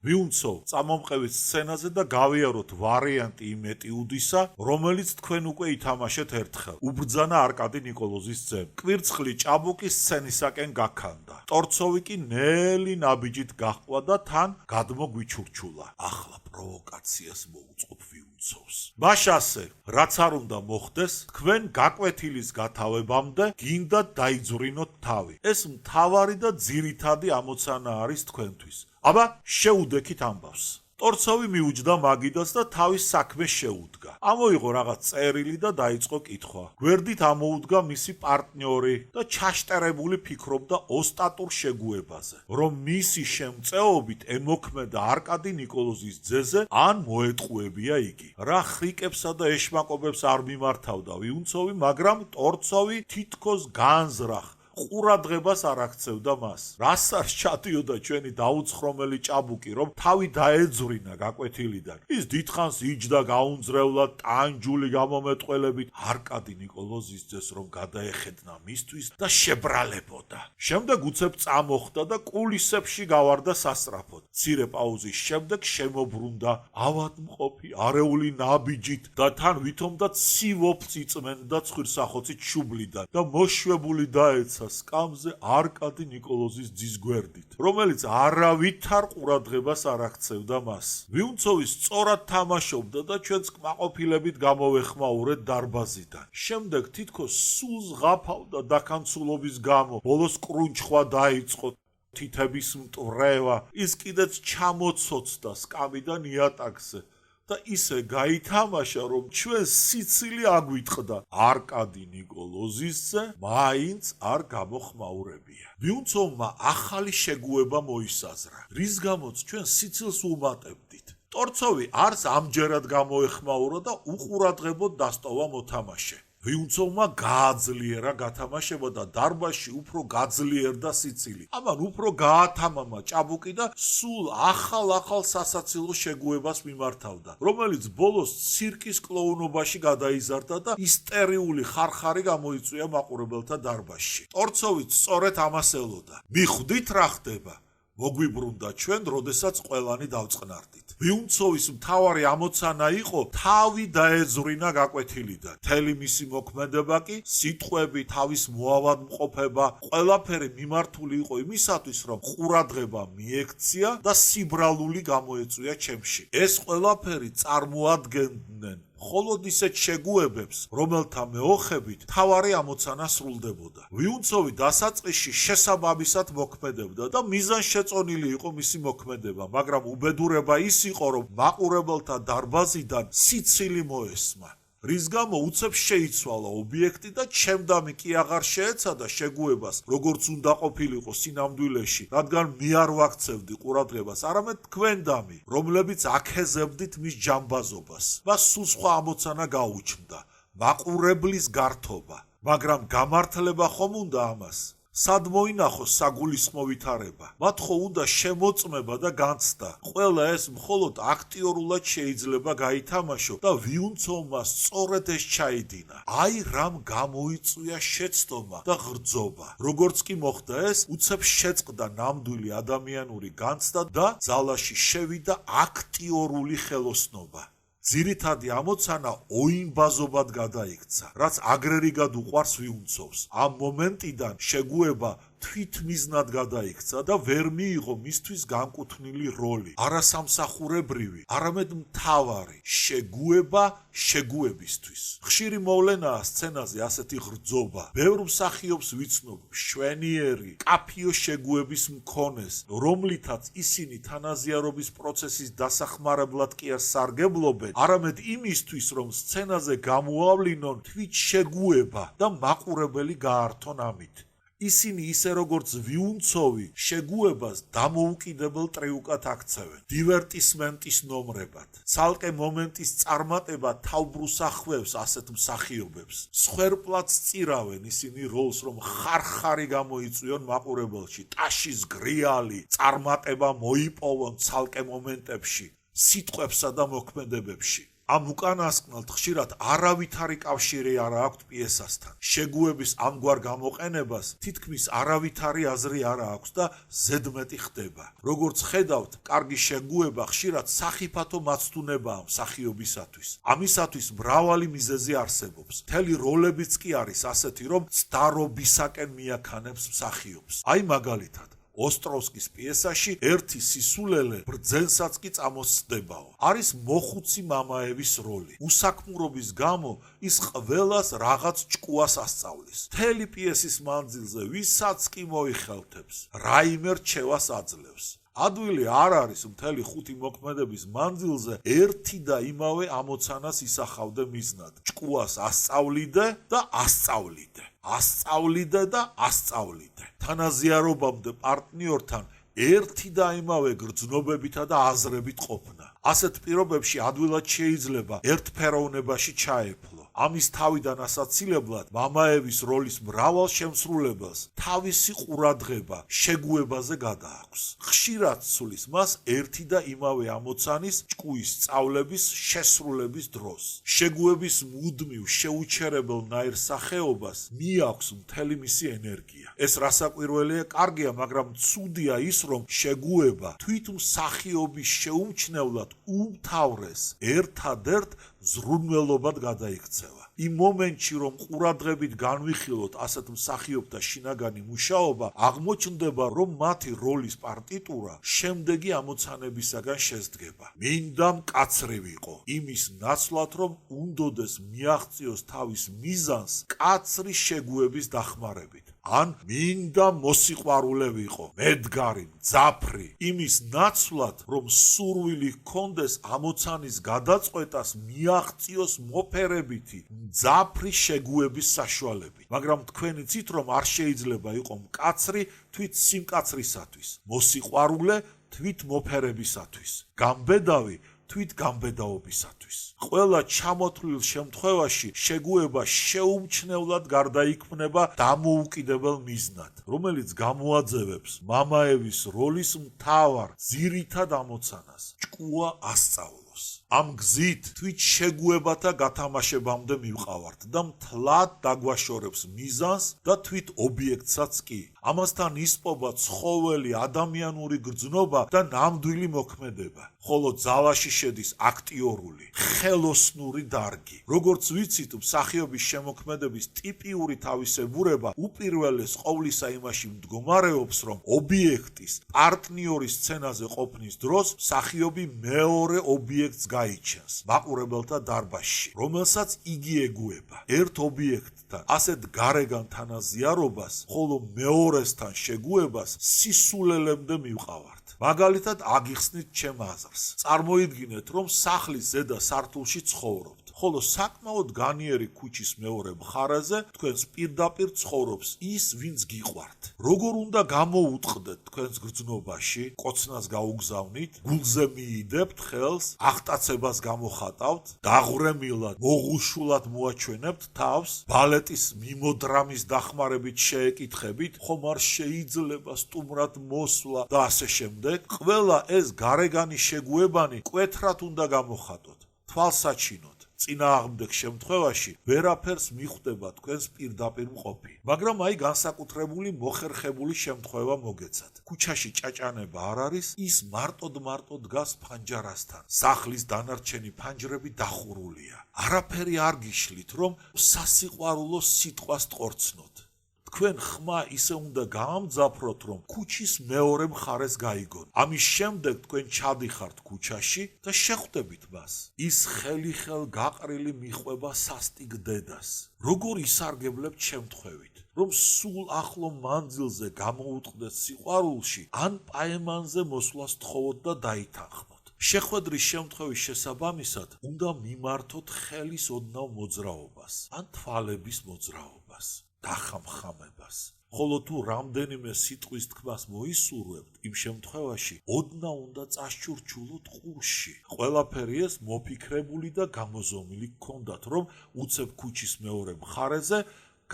ვიუნცო წამომყევით სცენაზე და გავიაროთ ვარიანტი იმ ეტიუდისა, რომელიც თქვენ უკვე ითამაშეთ ერთხელ. უბრძანა არკადი ნიკოლოზის ძემ. კვირცხლი ჭაბუკი სცენისაკენ გაქანდა. ტორცოვი კი ნელი ნაბიჯით გაჰყვა და თან გადმოგვიჩურჩულა. ახლა პროვოკაციას მოუწყობ ვიუნცოვს. მაშასე, რაც არ უნდა მოხდეს, თქვენ გაკვეთილის გათავებამდე გინდა დაიძვრინოთ თავი. ეს მთავარი და ძირითადი ამოცანა არის თქვენთვის. აბა შეუდექით ამბავს. ტორცოვი მიუჯდა მაგიდას და თავის საქმეს შეუდგა. ამოიღო რაღაც წერილი და დაიწყო კითხვა. გვერდით ამოუდგა მისი პარტნიორი და ჩაშტერებული ფიქრობდა ოსტატურ შეგუებაზე, რომ მისი შემწეობით ემოქმედა არკადი ნიკოლოზის ძეზე ან მოეტყუებია იგი. რა ხრიკებსა და ეშმაკობებს არ მიმართავდა ვიუნცოვი, მაგრამ ტორცოვი თითქოს განზრახ ყურადღებას არ აქცევდა მას. რას არ ჩადიოდა ჩვენი დაუცხრომელი ჭაბუკი, რომ თავი დაეძვრინა გაკვეთილიდან. ის დიდხანს იჯდა გაუნძრევლად ტანჯული გამომეტყველებით არკადი ნიკოლოზის ძეს რომ გადაეხედნა მისთვის და შებრალებოდა. შემდეგ უცებ წამოხდა და კულისებში გავარდა სასწრაფოდ. მცირე პაუზის შემდეგ შემობრუნდა ავადმყოფი არეული ნაბიჯით და თან ვითომდა ცივოფს იწმენდა ცხვირსახოცით შუბლიდან და მოშვებული დაეცა სკამზე არკადი ნიკოლოზის ძის გვერდით, რომელიც არავითარ ყურადღებას არ აქცევდა მას. ვიუნცოვი სწორად თამაშობდა და ჩვენს კმაყოფილებით გამოვეხმაურეთ დარბაზიდან. შემდეგ თითქოს სულს ღაფავდა დაქანცულობის გამო, ბოლოს კრუნჩხვა დაიწყო, თითების მტვრევა, ის კიდეც ჩამოცოცდა სკამიდან იატაკზე და ისე გაითამაშა, რომ ჩვენ სიცილი აგვიტყდა. არკადი ნიკოლოზისზე მაინც არ გამოხმაურებია. ვიუნცოვმა ახალი შეგუება მოისაზრა, რის გამოც ჩვენ სიცილს უმატებდით. ტორცოვი არც ამჯერად გამოეხმაურა და უყურადღებოდ დასტოვა მოთამაშე. ვიუნცოვმა გააძლიერა გათამაშება და დარბაზში უფრო გაძლიერდა სიცილი. ამან უფრო გაათამამა ჭაბუკი და სულ ახალ სასაცილო შეგუებას მიმართავდა, რომელიც ბოლოს ცირკის კლოუნობაში გადაიზარდა და ისტერიული ხარხარი გამოიწვია მაყურებელთა დარბაზში. ტორცოვიც სწორედ ამას ელოდა. მიხვდით რა ხდება? მოგვიბრუნდა ჩვენ, როდესაც ყველანი დავწყნარდით. ვიუნცოვის მთავარი ამოცანა იყო თავი დაეძვრინა გაკვეთილიდან. მთელი მისი მოქმედება კი, სიტყვები, თავის მოავადმყოფება, ყველაფერი მიმართული იყო იმისათვის, რომ ყურადღება მიექცია და სიბრალული გამოეწვია ჩემში. ეს ყველაფერი წარმოადგენდნენ მხოლოდ ისეთ შეგუებებს, რომელთა მეოხებით თავარი ამოცანა სრულდებოდა. ვიუნცოვი დასაწყისში შესაბამისად მოქმედებდა და მიზანშეწონილი იყო მისი მოქმედება, მაგრამ უბედურება ის იყო, რომ მაყურებელთა დარბაზიდან სიცილი მოესმა. რის გამო უცებ შეიცვალა ობიექტი და ჩემდამი კი აღარ შეეცადა შეგუებას, როგორც უნდა ყოფილიყო სინამდვილეში, რადგან მე არ ვაქცევდი ყურადღებას, არამედ თქვენდამი, რომლებიც აქეზებდით მის ჯამბაზობას. მას სულ სხვა ამოცანა გაუჩნდა, მაყურებლის გართობა, მაგრამ გამართლება ხომ უნდა ამას? სად მოინახოს საგულისხმო ვითარება? მათ ხო უნდა შემოწმება და განცდა. ყველა ეს მხოლოდ აქტიორულად შეიძლება გაითამაშო და ვიუნცოვმა სწორედ ეს ჩაიდინა. აი რამ გამოიწვია შეცდომა და ღრძობა. როგორც კი მოხდა ეს, უცებ შეწყდა ნამდვილი ადამიანური განცდა და ძალაში შევიდა აქტიორული ხელოსნობა. ძირითადი ამოცანა ოიმბაზობად გადაიქცა, რაც აგრერიგად უყვარს ვიუნცოვს. ამ მომენტიდან შეგუება თვითმიზნად გადაიქცა და ვერ მიიღო მისთვის განკუთვნილი როლი, არასამსახურებრივი, არამედ მთავარი შეგუება შეგუებისთვის. ხშირი მოვლენაა სცენაზე ასეთი ღრძობა. ბევრ მსახიობს ვიცნობ მშვენიერი, კაფიო შეგუების მქონეს, რომლითაც ისინი თანაზიარობის პროცესის დასახმარებლად კი არ სარგებლობენ, არამედ იმისთვის, რომ სცენაზე გამოავლინონ თვით შეგუება და მაყურებელი გაართონ ამით. ისინი ისე როგორც ვიუნცოვი შეგუებას დამოუკიდებელ ტრიუკად აქცევენ, დივერტისმენტის ნომრებად. ცალკე მომენტის წარმატება თავბრუს ახვევს ასეთ მსახიობებს. სხვერპლად სწირავენ ისინი როლს, რომ ხარხარი გამოიწვიონ მაყურებელში, ტაშის გრიალი, წარმატება მოიპოვონ ცალკე მომენტებში, სიტყვებსა და მოქმედებებში. ამ უკანასკნელთ ხშირად არავითარი კავშირი არ აქვთ პიესასთან. შეგუების ამგვარ გამოყენებას თითქმის არავითარი აზრი არ აქვს და ზედმეტი ხდება. როგორც ხედავთ, კარგი შეგუება ხშირად სახიფათო მაცდუნებაა მსახიობისათვის. ამისათვის მრავალი მიზეზი არსებობს. მთელი როლებიც კი არის ასეთი, რომ ცდარობისაკენ მიაქანებს მსახიობს. აი მაგალითად, ოსტროვსკის პიესაში ერთი სისულელე ბრძენსაც კი წამოსწდებაო. არის მოხუცი მამაევის როლი. უსაქმურობის გამო ის ყველას რაღაც ჭკუას ასწავლის. მთელი პიესის მანძილზე ვისაც კი მოიხელთებს, რაიმე რჩევას აძლევს. ადვილი არ არის მთელი 5 მოქმედების მანძილზე ერთი და იმავე ამოცანას ისახავდე მიზნად. ჭკუას ასწავლიდე და ასწავლიდე. ასწავლიდე და ასწავლიდე. თანაზიარობამდე პარტნიორთან ერთი და იმავე გრძნობებითა და აზრებით ყოფნა. ასეთ პირობებში ადვილად შეიძლება ერთფეროვნებაში ჩაეფლო. ამის თავიდან ასაცილებლად მამაევის როლის მრავალ შემსრულებელს თავისი ყურადღება შეგუებაზე გადააქვს. ხშირად სulis მას ერთი და იმავე ამოცანის ჭკუის სწავლების შესრულების დროს. შეგუების მუდმივ შეუჩერებელ ნაირ სახეობას მიაქვს მთელი მისი ენერგია. ეს რასაკვირველია, კარგია, მაგრამ ცუდია ის, რომ შეგუება თვითმსახიობის შეუმჩნევლად უმთავრეს ერთადერთ ზრუნველობად გადაიქცევა. იმ მომენტში, რომ ყურადღებით განვიხილოთ ასეთ მსახიობთა შინაგანი მუშაობა, აღმოჩნდება, რომ მათი როლის პარტიტურა შემდეგი ამოცანებისაგან შესდგება. მინდა მკაცრი ვიყო, იმის ნაცვლად, რომ უნდოდეს მიაღწიოს თავის მიზანს კაცრი შეგუების დახმარებით. ან მინდა მოსიყვარულე ვიყო, მედგარი, მძაფრი, იმის ნაცვლად, რომ სურვილი ჰქონდეს ამოცანის გადაწყვეტას მიაღწიოს მოფერებითი, მძაფრი შეგუების საშუალებით. მაგრამ თქვენ იცით, რომ არ შეიძლება იყო მკაცრი თვით სიმკაცრისათვის, მოსიყვარულე თვით მოფერებისათვის, გამბედავი თვით გამბედაობისათვის. ყველა ჩამოთვლილ შემთხვევაში შეგუება შეუმჩნევლად გარდაიქმნება დამოუკიდებელ მიზნად, რომელიც გამოაძევებს მამაევის როლის მთავარ ძირითად ამოცანას, ჭკუა ასწავლოს. ამ გზით თვით შეგუებათა გათამაშებამდე მივყავართ და მთლად დაგვაშორებს მიზანს და თვით ობიექტსაც კი. ამასთან ისპობა ცხოველი ადამიანური გრძნობა და ნამდვილი მოქმედება, ხოლო ძალაში შედის აქტიორული, ხელოსნური დარგი. როგორც ვიცით, მსახიობის შემოქმედების ტიპიური თავისებურება უპირველეს ყოვლისა იმაში მდგომარეობს, რომ ობიექტის პარტნიორის სცენაზე ყოფნის დროს მსახიობი მეორე ობიექტს გაიჩენს მაყურებელთა დარბაზში, რომელსაც იგი ეგუება. ერთ ობიექტთან ასეთ გარეგან თანაზიარობას, ხოლო მეორესთან შეგუებას სისულელემდე მივყავართ. მაგალითად, აგიხსნით ჩემ აზრს. წარმოიდგინეთ, რომ სახლის ზედა სართულში ცხოვრობთ, ხოლო საკმაოდ განიერი ქუჩის მეორე მხარეზე თქვენს პირდაპირ ცხოვრობს ის, ვინც გიყვართ. როგორ უნდა გამოუტყდეთ თქვენს გრძნობაში, კოცნას გაუგზავნით, გულზე მიიდებთ ხელს, აღტაცებას გამოხატავთ, დაღვრემილად, მოღუშულად მოაჩვენებთ თავს, ბალეტის მიმოდრამის დახმარებით შეეკითხებით, ხომ არ შეიძლება სტუმრად მოსვლა და ასე შემდეგ. ყველა ეს გარეგანი შეგუებანი მკვეთრად უნდა გამოხატოთ, თვალსაჩინოდ. წინააღმდეგ შემთხვევაში ვერაფერს მიხვდება თქვენს პირდაპირ მყოფი. მაგრამ აი განსაკუთრებული მოხერხებული შემთხვევა მოგეცათ. ქუჩაში ჭაჭანება არ არის, ის მარტოდ დგას ფანჯარასთან. სახლის დანარჩენი ფანჯრები დახურულია. არაფერი არ გიშლით, რომ სასიყვარულო სიტყვას ტყორცნოთ. თქვენ ხმა ისე უნდა გაამძაფროთ, რომ ქუჩის მეორე მხარეს გაიგონ. ამის შემდეგ თქვენ ჩადიხართ ქუჩაში და შეხვდებით მას. ის ხელი-ხელ გაყრილი მიყვება სასტიკ დედას. როგორ ისარგებლებთ შემთხვევით, რომ სულ ახლო მანძილზე გამოუტყდეთ სიყვარულში, ან პაემანზე მოსვლას თხოვოთ და დაითანხმოთ. შეხვედრის შემთხვევის შესაბამისად უნდა მიმართოთ ხელის ოდნავ მოძრაობას, ან თვალების მოძრაობას. დახამხამებას. ხოლო თუ რამდენიმე სიტყვის თქმას მოისურვებთ, იმ შემთხვევაში ოდნავ უნდა წასჩურჩულოთ ყურში. ყველაფერი ეს მოფიქრებული და გამოზომილი გქონდათ, რომ უცებ ქუჩის მეორე მხარეზე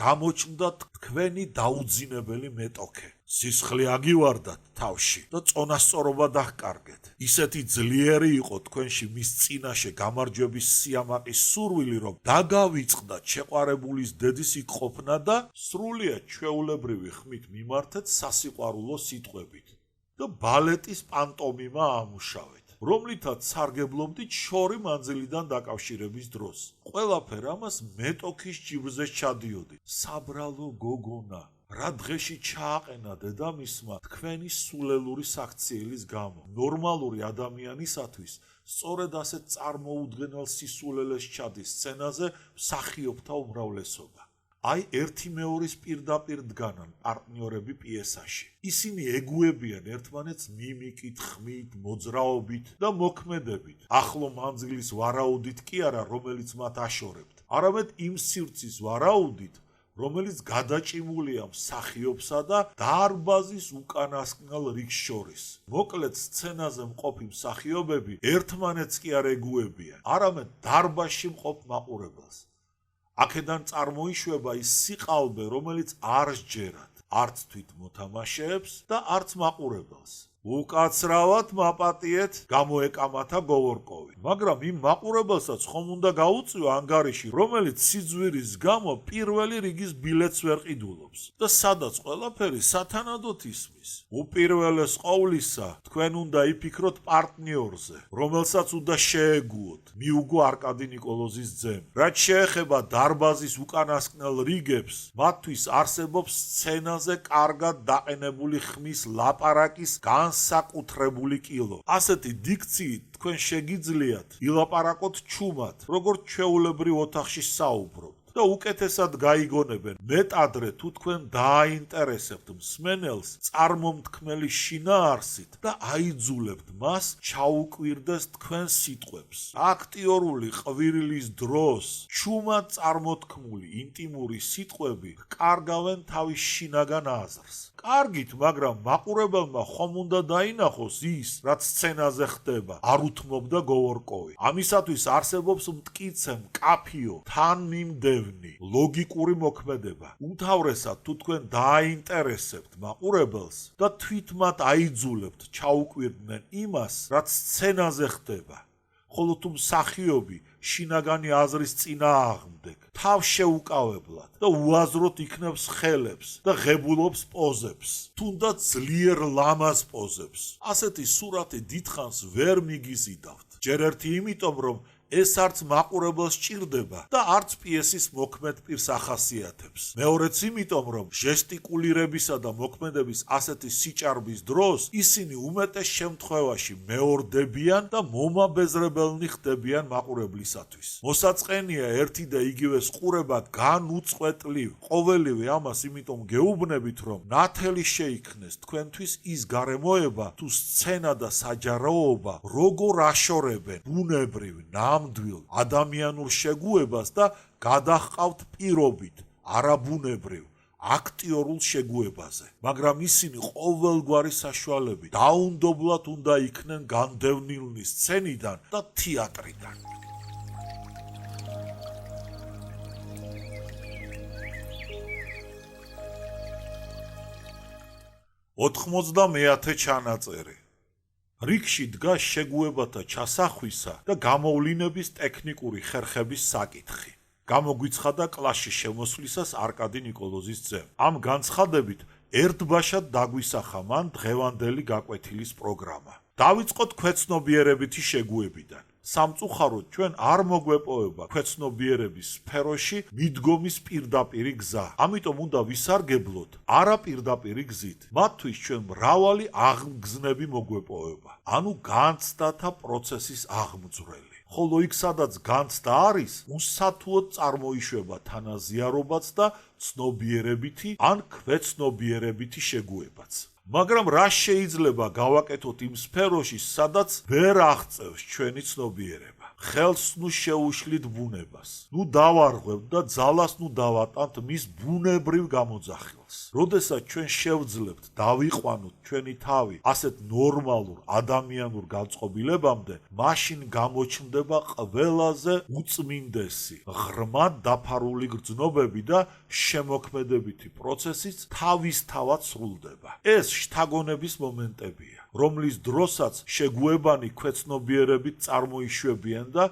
გამოჩნდათ თქვენი დაუძინებელი მეტოქე. სისხლი აგივარდათ თავში და წონასწორობა დაჰკარგეთ. ისეთი ძლიერი იყო თქვენში მის წინაშე გამარჯვების სიამაყის სურვილი, რომ დაგავიწყდათ შეყვარებულის დედის იქ ყოფნა და სრულიად ჩვეულებრივი ხმით მიმართეთ სასიყვარულო სიტყვებით და ბალეტის პანტომიმა ამუშავეთ, რომლითაც სარგებლობდით შორი მანძილიდან დაკავშირების დროს. ყველაფერ ამას მეტოქის ჯიბრზე ჩადიოდით. საბრალო გოგონა, რა დღეში ჩააყენა დედამისმა თქვენი სულელური საქციელის გამო. ნორმალური ადამიანისათვის სწორედ ასეთ წარმოუდგენელ სისულელეს ჩადის სცენაზე მსახიობთა უმრავლესობა. აი ერთი მეორის პირდაპირ დგანან პარტნიორები პიესაში. ისინი ეგუებიან ერთმანეთს მიმიკით, ხმით, მოძრაობით და მოქმედებით. ახლო მანძილის ვარაუდით კი არა, რომელიც მათ აშორებთ, არამედ იმ სივრცის ვარაუდით, რომელიც გადაჭიმულია მსახიობსა და დარბაზის უკანასკნელ რიგს შორის. მოკლედ სცენაზე მყოფი მსახიობები ერთმანეთს კი არ ეგუებიან, არამედ დარბაზში მყოფ მაყურებელს. აქედან წარმოიშვება ის სიყალბე, რომელიც არ სჯერათ, არც თვით მოთამაშეებს და არც მაყურებელს. უკაცრავად მაპატიეთ, გამოეკამათა გოვორკოვი. მაგრამ იმ მაყურებელსაც ხომ უნდა გაუწიო ანგარიში, რომელიც სიძვირის გამო პირველი რიგის ბილეთს ვერ ყიდულობს და სადაც ყველაფერი სათანადოდ ისმის. უპირველეს ყოვლისა, თქვენ უნდა იფიქროთ პარტნიორზე, რომელსაც უნდა შეეგუოთ, მიუგო არკადი ნიკოლოზის ძემ. რაც შეეხება დარბაზის უკანასკნელ რიგებს, მათთვის არსებობს სცენაზე კარგად დაყენებული ხმის ლაპარაკის განსაკუთრებული კილო. ასეთი დიქციით თქვენ შეგიძლიათ ილაპარაკოთ ჩუმად, როგორც ჩვეულებრივ ოთახში საუბრობთ. და უკეთესად გაიგონებენ მეტადრე თუ თქვენ დააინტერესებთ მსმენელს წარმომთქმელი შინაარსით და აიძულებთ მას ჩაუკვირდეს თქვენ სიტყვებს. აქტიორული ყვირილის დროს ჩუმად წარმოთქმული ინტიმური სიტყვები კარგავენ თავის შინაგან აზრს. კარგით, მაგრამ მაყურებელმა ხომ უნდა დაინახოს ის, რაც სცენაზე ხდება, არ უთმობდა გოვორკოვი. ამისათვის არსებობს მტკიცე, მკაფიო, თანმიმდევნი, ლოგიკური მოქმედება. უმთავრესად, თუ თქვენ დააინტერესებთ მაყურებელს და თვით მათ აიძულებთ ჩაუკვირდნენ იმას, რაც სცენაზე ხდება, ხოლო თუ მსახიობი შინაგანი აზრის წინააღმდეგ თავს შეუკავებლად და უაზროდ იქნებს ხელებს და ღებულობს პოზებს, თუნდაც ძლიერ ლამაზ პოზებს, ასეთი სურათი დიდხანს ვერ მიგიზიდავთ. ჯერ ერთი იმიტომ, რომ ეს არც მაყურებელს სჭირდება და არც პიესის მოქმედ პირს ახასიათებს. მეორეც იმიტომ, რომ ჟესტიკულირებისა და მოქმედების ასეთი სიჭარბის დროს ისინი უმეტეს შემთხვევაში მეორდებიან და მომაბეზრებელნი ხდებიან მაყურებლისათვის. მოსაწყენია ერთი და იგივე ყურება განუწყვეტლივ. ყოველივე ამას იმიტომ გეუბნებით, რომ ნათელი შეიქმნეს თქვენთვის ის გარემოება თუ სცენა და საჯაროობა როგორ აშორებენ ბუნებრივ ნამდვილ ადამიანურ შეგუებას და გადაჰყავთ პირობით, არაბუნებრივ აქტიორულ შეგუებაზე. მაგრამ ისინი ყოველგვარი საშუალებით დაუნდობლად უნდა იქნენ განდევნილნი სცენიდან და თეატრიდან. 90-მე ჩანაწერი. რიგში დგას შეგუებათა ჩასახვისა და გამოვლინების ტექნიკური ხერხების საკითხი. გამოგვიცხადა კლასში შემოსვლისას არკადი ნიკოლოზის ძემ. ამ განცხადებით ერთბაშად დაგვისახა მან დღევანდელი გაკვეთილის პროგრამა. დავიწყოთ ქვეცნობიერებითი შეგუებიდან. სამწუხაროდ ჩვენ არ მოგვეპოვება ქვეცნობიერების სფეროში მიდგომის პირდაპირი გზა. ამიტომ უნდა ვისარგებლოთ არაპირდაპირი გზით. მათთვის ჩვენ მრავალი აღმგზნები მოგვეპოვება. ანუ განცდათა პროცესის აღმძვრელი. ხოლო იქ სადაც განცდა არის, უსათუოდ წარმოიშვება თანაზიარობაც და ცნობიერებითი ან ქვეცნობიერებითი შეგუებაც. მაგრამ რა შეიძლება გავაკეთოთ იმ სფეროში, სადაც ვერ აღწევს ჩვენი ცნობიერება? ხელს ნუ შეუშლით ბუნებას. ნუ დავარღვევთ და ძალას ნუ დავატანთ მის ბუნებრივ გამოძახილს. როდესაც ჩვენ შევძლებთ დავიყვანოთ ჩვენი თავი ასეთ ნორმალურ ადამიანურ განწყობილებამდე, მაშინ გამოჩნდება ყველაზე უწმინდესი, ღრმად დაფარული გრძნობები და შემოქმედებითი პროცესიც თავისთავად სრულდება. ეს შთაგონების მომენტებია, რომლის დროსაც შეგუებანი ქვეცნობიერებით წარმოიშვებიან და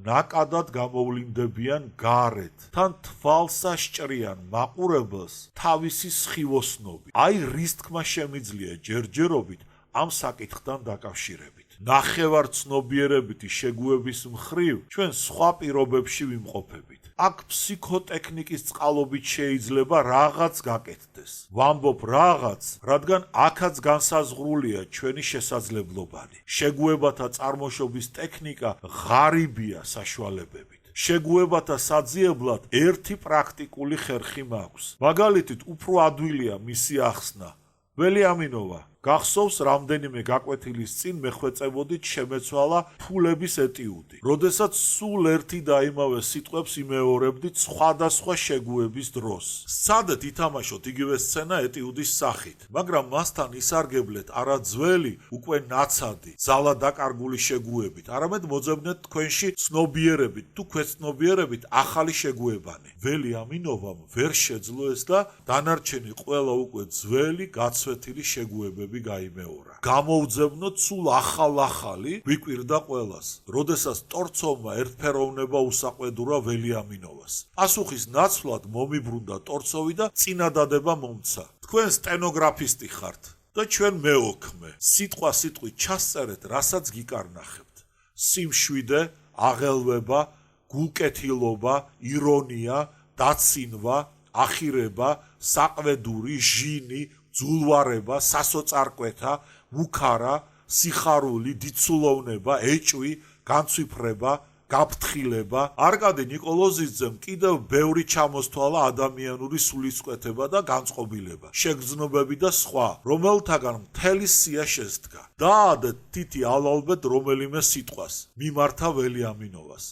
ნაკადად გამოვლინდებიან გარეთ. თან თვალსა სჭრიან მაყურებელს თავისი სხივოსნობით. აი რის თქმა შემიძლია ჯერჯერობით ამ საკითხთან დაკავშირებით. ნახევარცნობიერებითი შეგუების მხრივ ჩვენ სხვა პირობებში ვიმყოფებით. აქ ფსიქოტექნიკის წყალობით შეიძლება რაღაც გაკეთდეს. ვამბობ რაღაც, რადგან აქაც განსაზღვრულია ჩვენი შესაძლებლობანი. შეგუებათა წარმოშობის ტექნიკა ღარიბია საშუალებებით. შეგუებათა საძიებლად ერთი პრაქტიკული ხერხი მაქვს. მაგალითით, უფრო ადვილია მისი ახსნა. ველიამინოვა, გახსოვს რამდენიმე გაკვეთილის წინ მეხვეწებოდით შემეცვალა ფულების ეტიუდი. როდესაც სულ ერთი და იმავე სიტყვებს იმეორებდით სხვადასხვა შეგუების დროს. სცადეთ ითამაშოთ იგივე სცენა ეტიუდის სახით, მაგრამ მასთან ისარგებლეთ არა ძველი, უკვე ნაცადი, ძალადაკარგული შეგუებით, არამედ მოძებნეთ თქვენში ცნობიერებით თუ ქვეცნობიერებით ახალი შეგუებანი. ველიამინოვამ ვერ შეძლო ეს და დანარჩენი ყველა უკვე ძველი გაცვეთილი შეგუებები გაიმეორა. გამოუძებნოთ სულ ახალი, ვიკვირდა ყველას, როდესაც ტორცოვმა ერთფეროვნება უსაყვედურა ველიამინოვას. პასუხის ნაცვლად მომიბრუნდა ტორცოვი და წინადადება მომცა. თქვენ სტენოგრაფისტი ხართ და ჩვენ მეოქმე. სიტყვით ჩასწერეთ, რასაც გიკარნახებთ. სიმშვიდე, აღელვება, გულკეთილობა, ირონია, დაცინვა, ახირება, საყვედური, ჟინი, ძულვარება, სასოწარკვეთა, მუქარა, სიხარული, დიცულოვნება, ეჭვი, განცვიფრება, გაფრთხილება. არკადი ნიკოლოზიძემ კიდევ ბევრი ჩამოსთვალა ადამიანური სულისკვეთება და განწყობილება, შეგრძნობები და სხვა, რომელთაგან მთელი სია შესდგა. დაადეთ თითი ალალბედ რომელიმე სიტყვას, მიმართა ველიამინოვას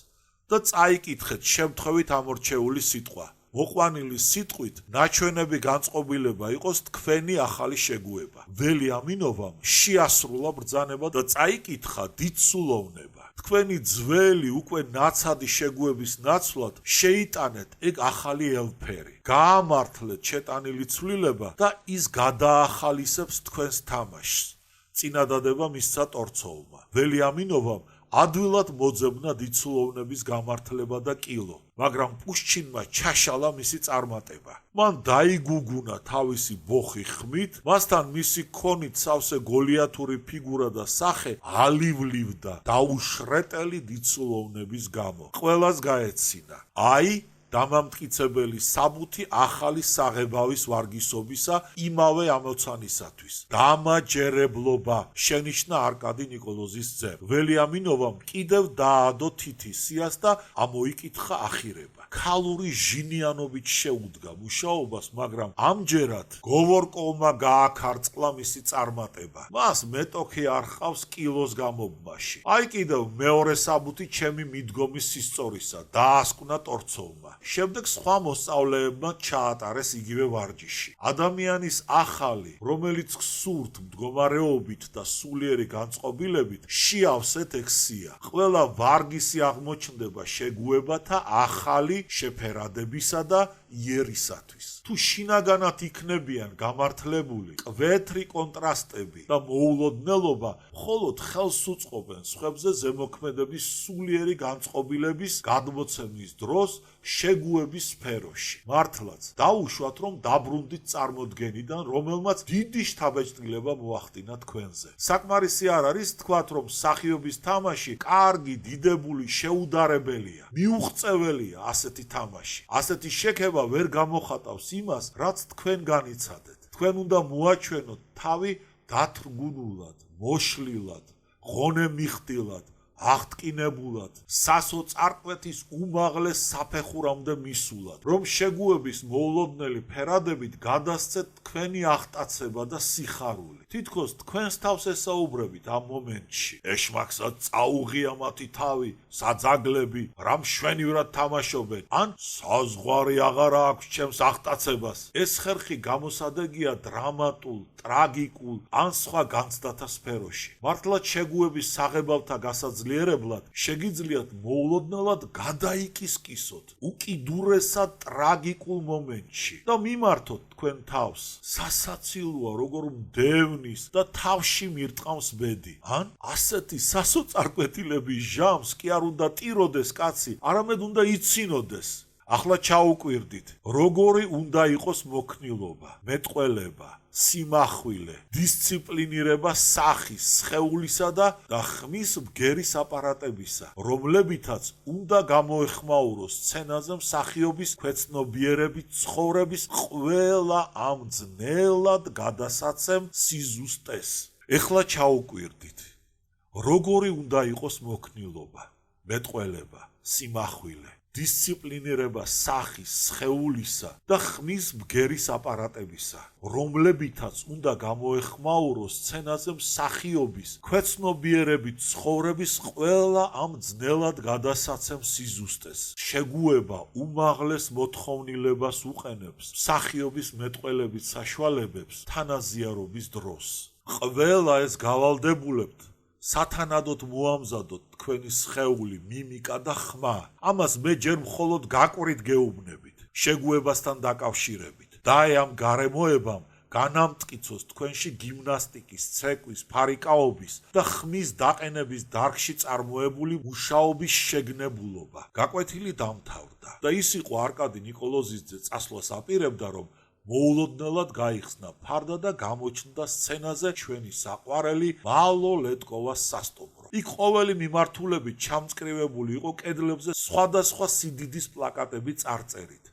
და წაიკითხეთ შემთხვევით ამორჩეული სიტყვა. მოყვანილი სიტყვით ნაჩვენები განწყობილება იყოს თქვენი ახალი შეგუება. ველიამინოვამ შეასრულა ბრძანება და წაიკითხა დიცულოვნება. თქვენი ძველი უკვე ნაცადი შეგუების ნაცვლად შეიტანეთ ეგ ახალი ელფერი. გაამართლეთ შეტანილი ცვლილება და ის გადაახალისებს თქვენს თამაშს. წინადადება მისცა ტორცოვმა. ველიამინოვამ ადვილად მოძებნა დიცულოვნების გამართლება და კილო, მაგრამ პუშჩინმა ჩაშალა მისი წარმატება. მან დაიგუგუნა თავისი ბოხი ხმით, მასთან მისი ქონით სავსე გოლიათური ფიგურა და სახე ალივლივდა დაუშრეტელი დიცულოვნების გამო. ყველას გაეცინა. აი დამამტკიცებელი საბუთი ახალი საღებავის ვარგისობისა იმავე ამოცანისათვის. დამაჯერებლობა, შენიშნა არკადი ნიკოლოზის ძე. ველიამინოვამ კიდევ დაადო თითი სიას და ამოიკითხა ახირება. ქალური ჟინიანობით შეუდგა მუშაობას, მაგრამ ამჯერად გოვორკოვმა გააქარწყლა მისი წარმატება. მას მეტოქი არ ჰყავს კილოს გამობმაში. აი კიდევ მეორე საბუთი ჩემი მიდგომის სისწორისა, დაასკვნა ტორცოვმა. შემდეგ სხვა მოსწავლეებმა ჩაატარეს იგივე ვარჯიში. ადამიანის ახალი, რომელიც გსურთ მდგომარეობით და სულიერი განწყობილებით, შეავსეთ ეგ სია. ყველა ვარგისი აღმოჩნდება შეგუებათა ახალი შეფერადებისა და იერისათვის. თუ შინაგანად იქნებიან გამართლებული კვეთრი კონტრასტები და მოულოდნელობა, მხოლოდ ხელს უწყობენ სხვებზე ზემოქმედების სულიერი განწყობილების გადმოცემის დროს შეგუების სფეროში. მართლაც დაუშვათ, რომ დაბრუნდით წარმოდგენიდან, რომელმაც დიდი შთაბეჭდილება მოახდინა თქვენზე. საკმარისი არ არის თქვათ, რომ მსახიობის თამაში კარგი, დიდებული, შეუდარებელია. მიუღწეველია ასეთი თამაში. ასეთი შექება ვერ გამოხატავს იმას, რაც თქვენ განიცადეთ. თქვენ უნდა მოაჩვენოთ თავი დათრგუნულად, მოშლილად, ღონემიხდილად, აღტკინებულად, სასოწარკვეთის უმაღლეს საფეხურამდე მისულად, რომ შეგუების მოულოდნელი ფერადებით გადასცეთ თქვენი აღტაცება და სიხარული. თითქოს თქვენს თავს ესაუბრებით ამ მომენტში. ეშმაკსაც წაუღია მათი თავი, საძაგლები, რა მშვენივრად თამაშობენ, ან საზღვარი აღარა აქვს ჩემს აღტაცებას. ეს ხერხი გამოსადეგია დრამატულ, ტრაგიკულ, ან სხვა განცდათა სფეროში. მართლაც შეგუების საღებავთა გასაძლიერებლად შეგიძლიათ მოულოდნელად გადაიკისკისოთ უკიდურესად ტრაგიკულ მომენტში და მიმართოთ თქვენ თავს. სასაცილოა, როგორ მდევნის და თავში მირტყავს ბედი. ან ასეთი სასოწარკვეთილების ჟამს კი არ უნდა ტიროდეს კაცი, არამედ უნდა იცინოდეს. ახლა ჩაუკვირდით, როგორი უნდა იყოს მოქნილობა, მეტყველება, სიმახვილე, დისციპლინირება სახის, სხეულისა და ხმის ბგერის აპარატებისა, რომლებითაც უნდა გამოეხმაუროს სცენაზე მსახიობის ქვეცნობიერებით ცხოვრების ყველა ამ ძნელად გადასაცემ სიზუსტეს. ეხლა ჩაუკვირდით, როგორი უნდა იყოს მოქნილობა, მეტყველება, სიმახვილე, დისციპლინირება სახის, სხეულისა და ხმის ბგერის აპარატებისა, რომლებითაც უნდა გამოეხმაუროს სცენაზე მსახიობის, ქვეცნობიერებით ცხოვრების ყველა ამ ძნელად გადასაცემ სიზუსტეს. შეგუება უმაღლეს მოთხოვნილებას უყენებს მსახიობის მეტყველებით საშუალებებს თანაზიარობის დროს. ყველა ეს გავალდებულებთ სათანადოდ მოამზადოთ თქვენი სხეული, მიმიკა და ხმა. ამას მე ჯერ მხოლოდ გაკვირით გეუბნებით, შეგუებასთან დაკავშირებით. და ამ გარემოებამ განამტკიცოს თქვენში გიმნასტიკის, ცეკვის, ფარიკაობის და ხმის დაყენების დარგში წარმოებული მუშაობის შეგნებულობა. გაკვეთილი დამთავრდა და ის იყო არკადი ნიკოლოზიძე წასვლას აპირებდა, რომ მოულოდნელად გაიხსნა ფარდა და გამოჩნდა სცენაზე ჩვენი საყვარელი მალო ლეტკოვას სასტუმრო. იქ ყოველი მიმართულებით ჩამწკრივებული იყო კედლებზე სხვადასხვა სიდიდის პლაკატები წარწერით.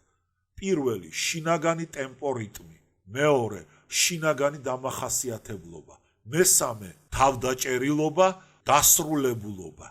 პირველი შინაგანი ტემპო რიტმი, მეორე შინაგანი დამახასიათებლობა, მესამე თავდაჭერილობა, დასრულებულობა,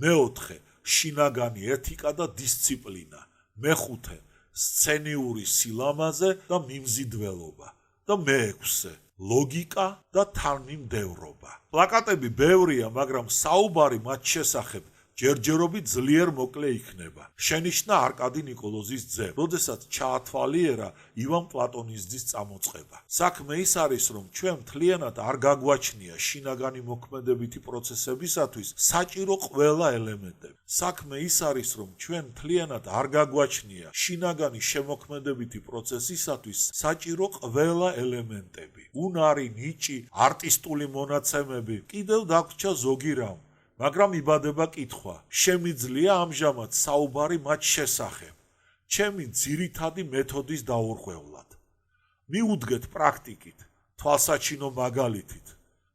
მეოთხე შინაგანი ეთიკა და დისციპლინა, მეხუთე სცენიური სილამაზე და მიმზიდველობა და მეექვსე ლოგიკა და თანმიმდევრობა. პლაკატები ბევრია, მაგრამ საუბარი მათ შესახებ ჯერჯერობით ძლიერ მოკლე იქნება. შენიშნა არკადი ნიკოლოზის ძე, როდესაც ჩაათვალიერა ივან პლატონიზძის წამოწყება. საქმე ის არის, რომ ჩვენ მთლიანად არ გაგვაჩნია შინაგანი მოქმედებითი პროცესებისათვის საჭირო ყველა ელემენტები. საქმე ის არის, რომ ჩვენ მთლიანად არ გაგვაჩნია შინაგანი შემოქმედებითი პროცესისათვის საჭირო ყველა ელემენტები. უნარი, ნიჭი, არტისტული მონაცემები, კიდევ დაგვრჩა ზოგი რამ. მაგრამ იბადება კითხვა, შემიძლია ამჟამად საუბარი მათ შესახებ, ჩემი ძირითადი მეთოდის დაურღვევლად. მიუდგეთ პრაქტიკით, თვალსაჩინო მაგალითით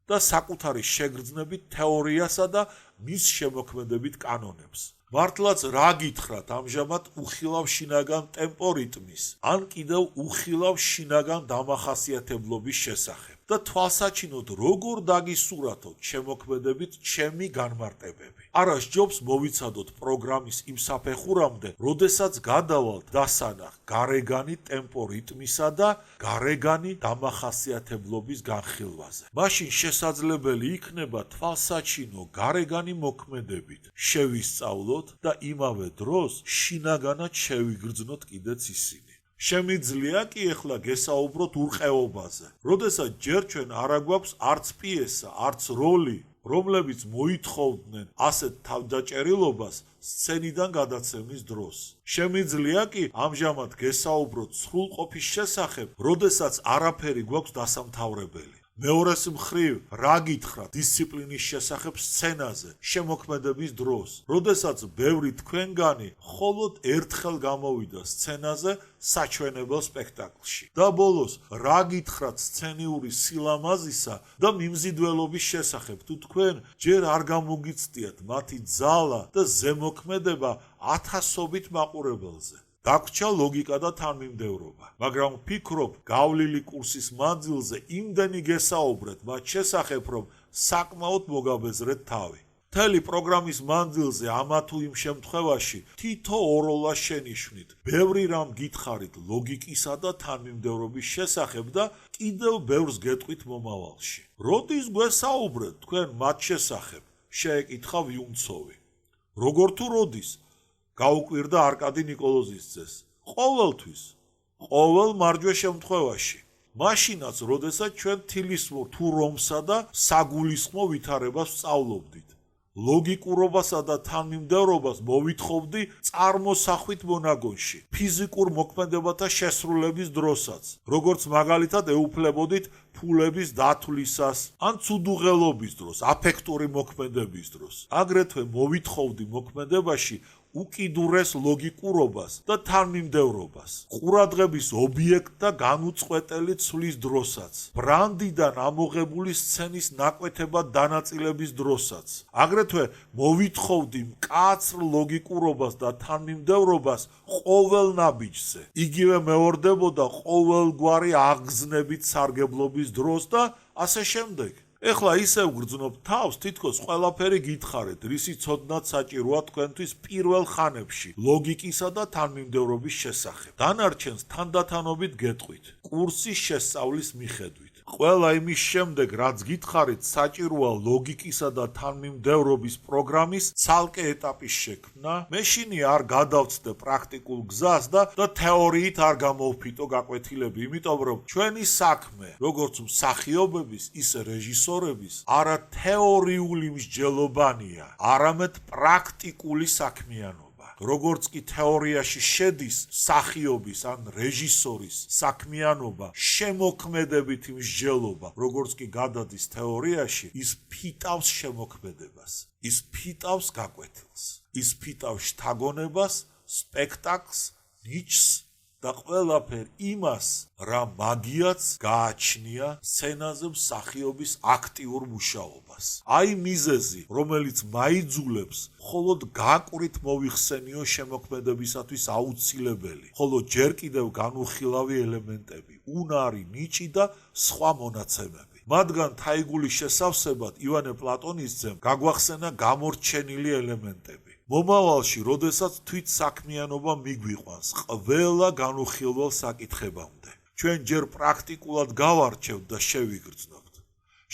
და საკუთარი შეგრძნებით თეორიასა და მის შემოქმედებით კანონებს. მართლაც რა გითხრათ ამჟამად უხილავ შინაგან ტემპო რიტმის, ან კიდევ უხილავ შინაგან დამახასიათებლობის შესახებ. და თვალსაჩინოდ როგორ დაგისურათოთ შემოქმედებით ჩემი განმარტებები. არა სჯობს მოვიცადოთ პროგრამის იმ საფეხურამდე, როდესაც გადავალთ დასანახ გარეგანი ტემპო რიტმისა და გარეგანი დამახასიათებლობის განხილვაზე. მაშინ შესაძლებელი იქნება თვალსაჩინო გარეგანი მოქმედებით შევისწავლოთ და იმავე დროს შინაგანად შევიგრძნოთ კიდეც ისინი. შემიძლია კი ეხლა გესაუბროთ ურყეობაზე, როდესაც ჯერ ჩვენ არ აგვაქვს არც პიესა, არც როლი, რომლებიც მოითხოვდნენ ასეთ თავდაჭერილობას სცენიდან გადაცემის დროს. შემიძლია კი ამჟამად გესაუბროთ სრულყოფის შესახებ, როდესაც არაფერი გვაქვს დასამთავრებელი. მეორეს მხრივ, რა გითხრათ დისციპლინის შესახებ სცენაზე, შემოქმედების დროს, როდესაც ბევრი თქვენგანი მხოლოდ ერთხელ გამოვიდა სცენაზე საჩვენებელ სპექტაკლში. და ბოლოს, რა გითხრათ სცენიური სილამაზისა და მიმზიდველობის შესახებ, თუ თქვენ ჯერ არ გამოგიცდიათ მათი ძალა და ზემოქმედება ათასობით მაყურებელზე. დაგვრჩა ლოგიკა და თანმიმდევრობა, მაგრამ ვფიქრობ, გავლილი კურსის მანძილზე იმდენი გესაუბრეთ მათ შესახებ, რომ საკმაოდ მოგაბეზრეთ თავი. მთელი პროგრამის მანძილზე ამა თუ იმ შემთხვევაში თითო ოროლა შენიშნით, ბევრი რამ გითხარით ლოგიკისა და თანმიმდევრობის შესახებ და კიდევ ბევრს გეტყვით მომავალში. როდის გვესაუბრეთ თქვენ მათ შესახებ? შეეკითხა ვიუმცოვი. როგორ თუ როდის? გაუკვირდა არკადი ნიკოლოზის ძეს. ყოველთვის, ყოველ მარჯვე შემთხვევაში. მაშინაც, როდესაც ჩვენ თილისმო თუ რომსა და საგულისხმო ვითარებას ვსწავლობდით. ლოგიკურობასა და თანმიმდევრობას მოვითხოვდი წარმოსახვით მონაგონში, ფიზიკურ მოქმედებათა შესრულების დროსაც, როგორც მაგალითად ეუფლებოდით ფულების დათვლისას, ან ცუდუღელობის დროს, აფექტური მოქმედების დროს. აგრეთვე მოვითხოვდი მოქმედებაში უკიდურეს ლოგიკურობას და თანმიმდევრობას, ყურადღების ობიექტ და განუწყვეტელი ცვლის დროსაც, ბრანდიდან ამოღებული სცენის ნაკვეთებად დანაწილების დროსაც. აგრეთვე მოვითხოვდი მკაცრ ლოგიკურობას და თანმიმდევრობას ყოველ ნაბიჯზე. იგივე მეორდებოდა ყოველგვარი აღგზნებით სარგებლობის დროს და ასე შემდეგ. ეხლა ისევ გრძნობთ თავს, თითქოს ყველაფერი გითხარით, რისი ცოდნაც საჭიროა თქვენთვის პირველ ხანებში, ლოგიკისა და თანმიმდევრობის შესახებ. დანარჩენს თანდათანობით გეტყვით, კურსის შესწავლის მიხედვით. ყველა იმის შემდეგ, რაც გითხარით, საჭიროა ლოგიკისა და თანმიმდევრობის პროგრამის ცალკე ეტაპის შექმნა, მეშინი არ გადავწდე პრაქტიკულ გზას და თეორიით არ გამოვფიტო გაკვეთილები, იმიტომ რომ ჩვენი საქმე, როგორც მსახიობების, ისე რეჟისორების, არა თეორიული მსჯელობანია, არამედ პრაქტიკული საქმიანობა. როგორც კი თეორიაში შედის მსახიობის ან რეჟისორის საქმიანობა, შემოქმედებითი მსჯელობა, როგორც კი გადადის თეორიაში, ის ფიტავს შემოქმედებას, ის ფიტავს გაკვეთილს, ის ფიტავს შთაგონებას, სპექტაკლს, ნიჩს და ყველაფერ იმას, რა მაგიაც გააჩნია სცენაზე მსახიობის აქტიურ მუშაობას. აი მიზეზი, რომელიც მაიძულებს მხოლოდ გაკვრით მოიხსენიო შემოქმედებისათვის აუცილებელი, ხოლო ჯერ კიდევ განუხილავი ელემენტები, უნარი, ნიჭი და სხვა მონაცემები. მათგან თაიგულის შესავსებად ივანე პლატონისძემ გაგვახსენა გამორჩენილი ელემენტები. მომავალში, როდესაც თვით საქმიანობა მიგვიყვანს ყველა განუხილვალ საკითხებამდე, ჩვენ ჯერ პრაქტიკულად გავარჩევთ და შევიგრძნობთ.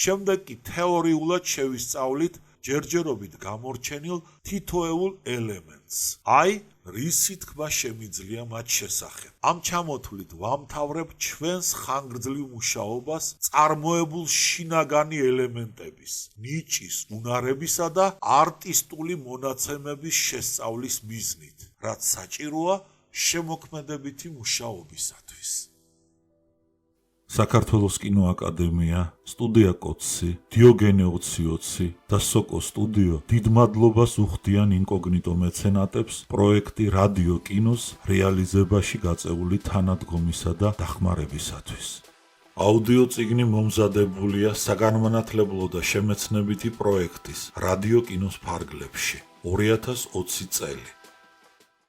შემდეგ კი თეორიულად შევისწავლით ჯერჯერობით გამორჩენილ თითოეულ ელემენტს. აი, რისი თქმა შემიძლია მათ შესახებ. ამ ჩამოთვლით ვამთავრებ ჩვენს ხანგრძლივ მუშაობას წარმოებულ შინაგანი ელემენტების, ნიჭის, უნარებისა და არტისტული მონაცემების შესწავლის მიზნით, რაც საჭიროა შემოქმედებითი მუშაობისათვის. საქართველოს კინოაკადემია, სტუდია კოცსი, დიოგენე 2020 და სოკო სტუდიო დიდ მადლობას უხდიან ინკოგნიტო მეცენატებს პროექტი რადიო კინოს რეალიზებაში გაწეული თანადგომისა და დახმარებისათვის. აუდიო წიგნი მომზადებულია საგანმანათლებლო და შემეცნებითი პროექტის რადიო კინოს ფარგლებში 2020 წელი.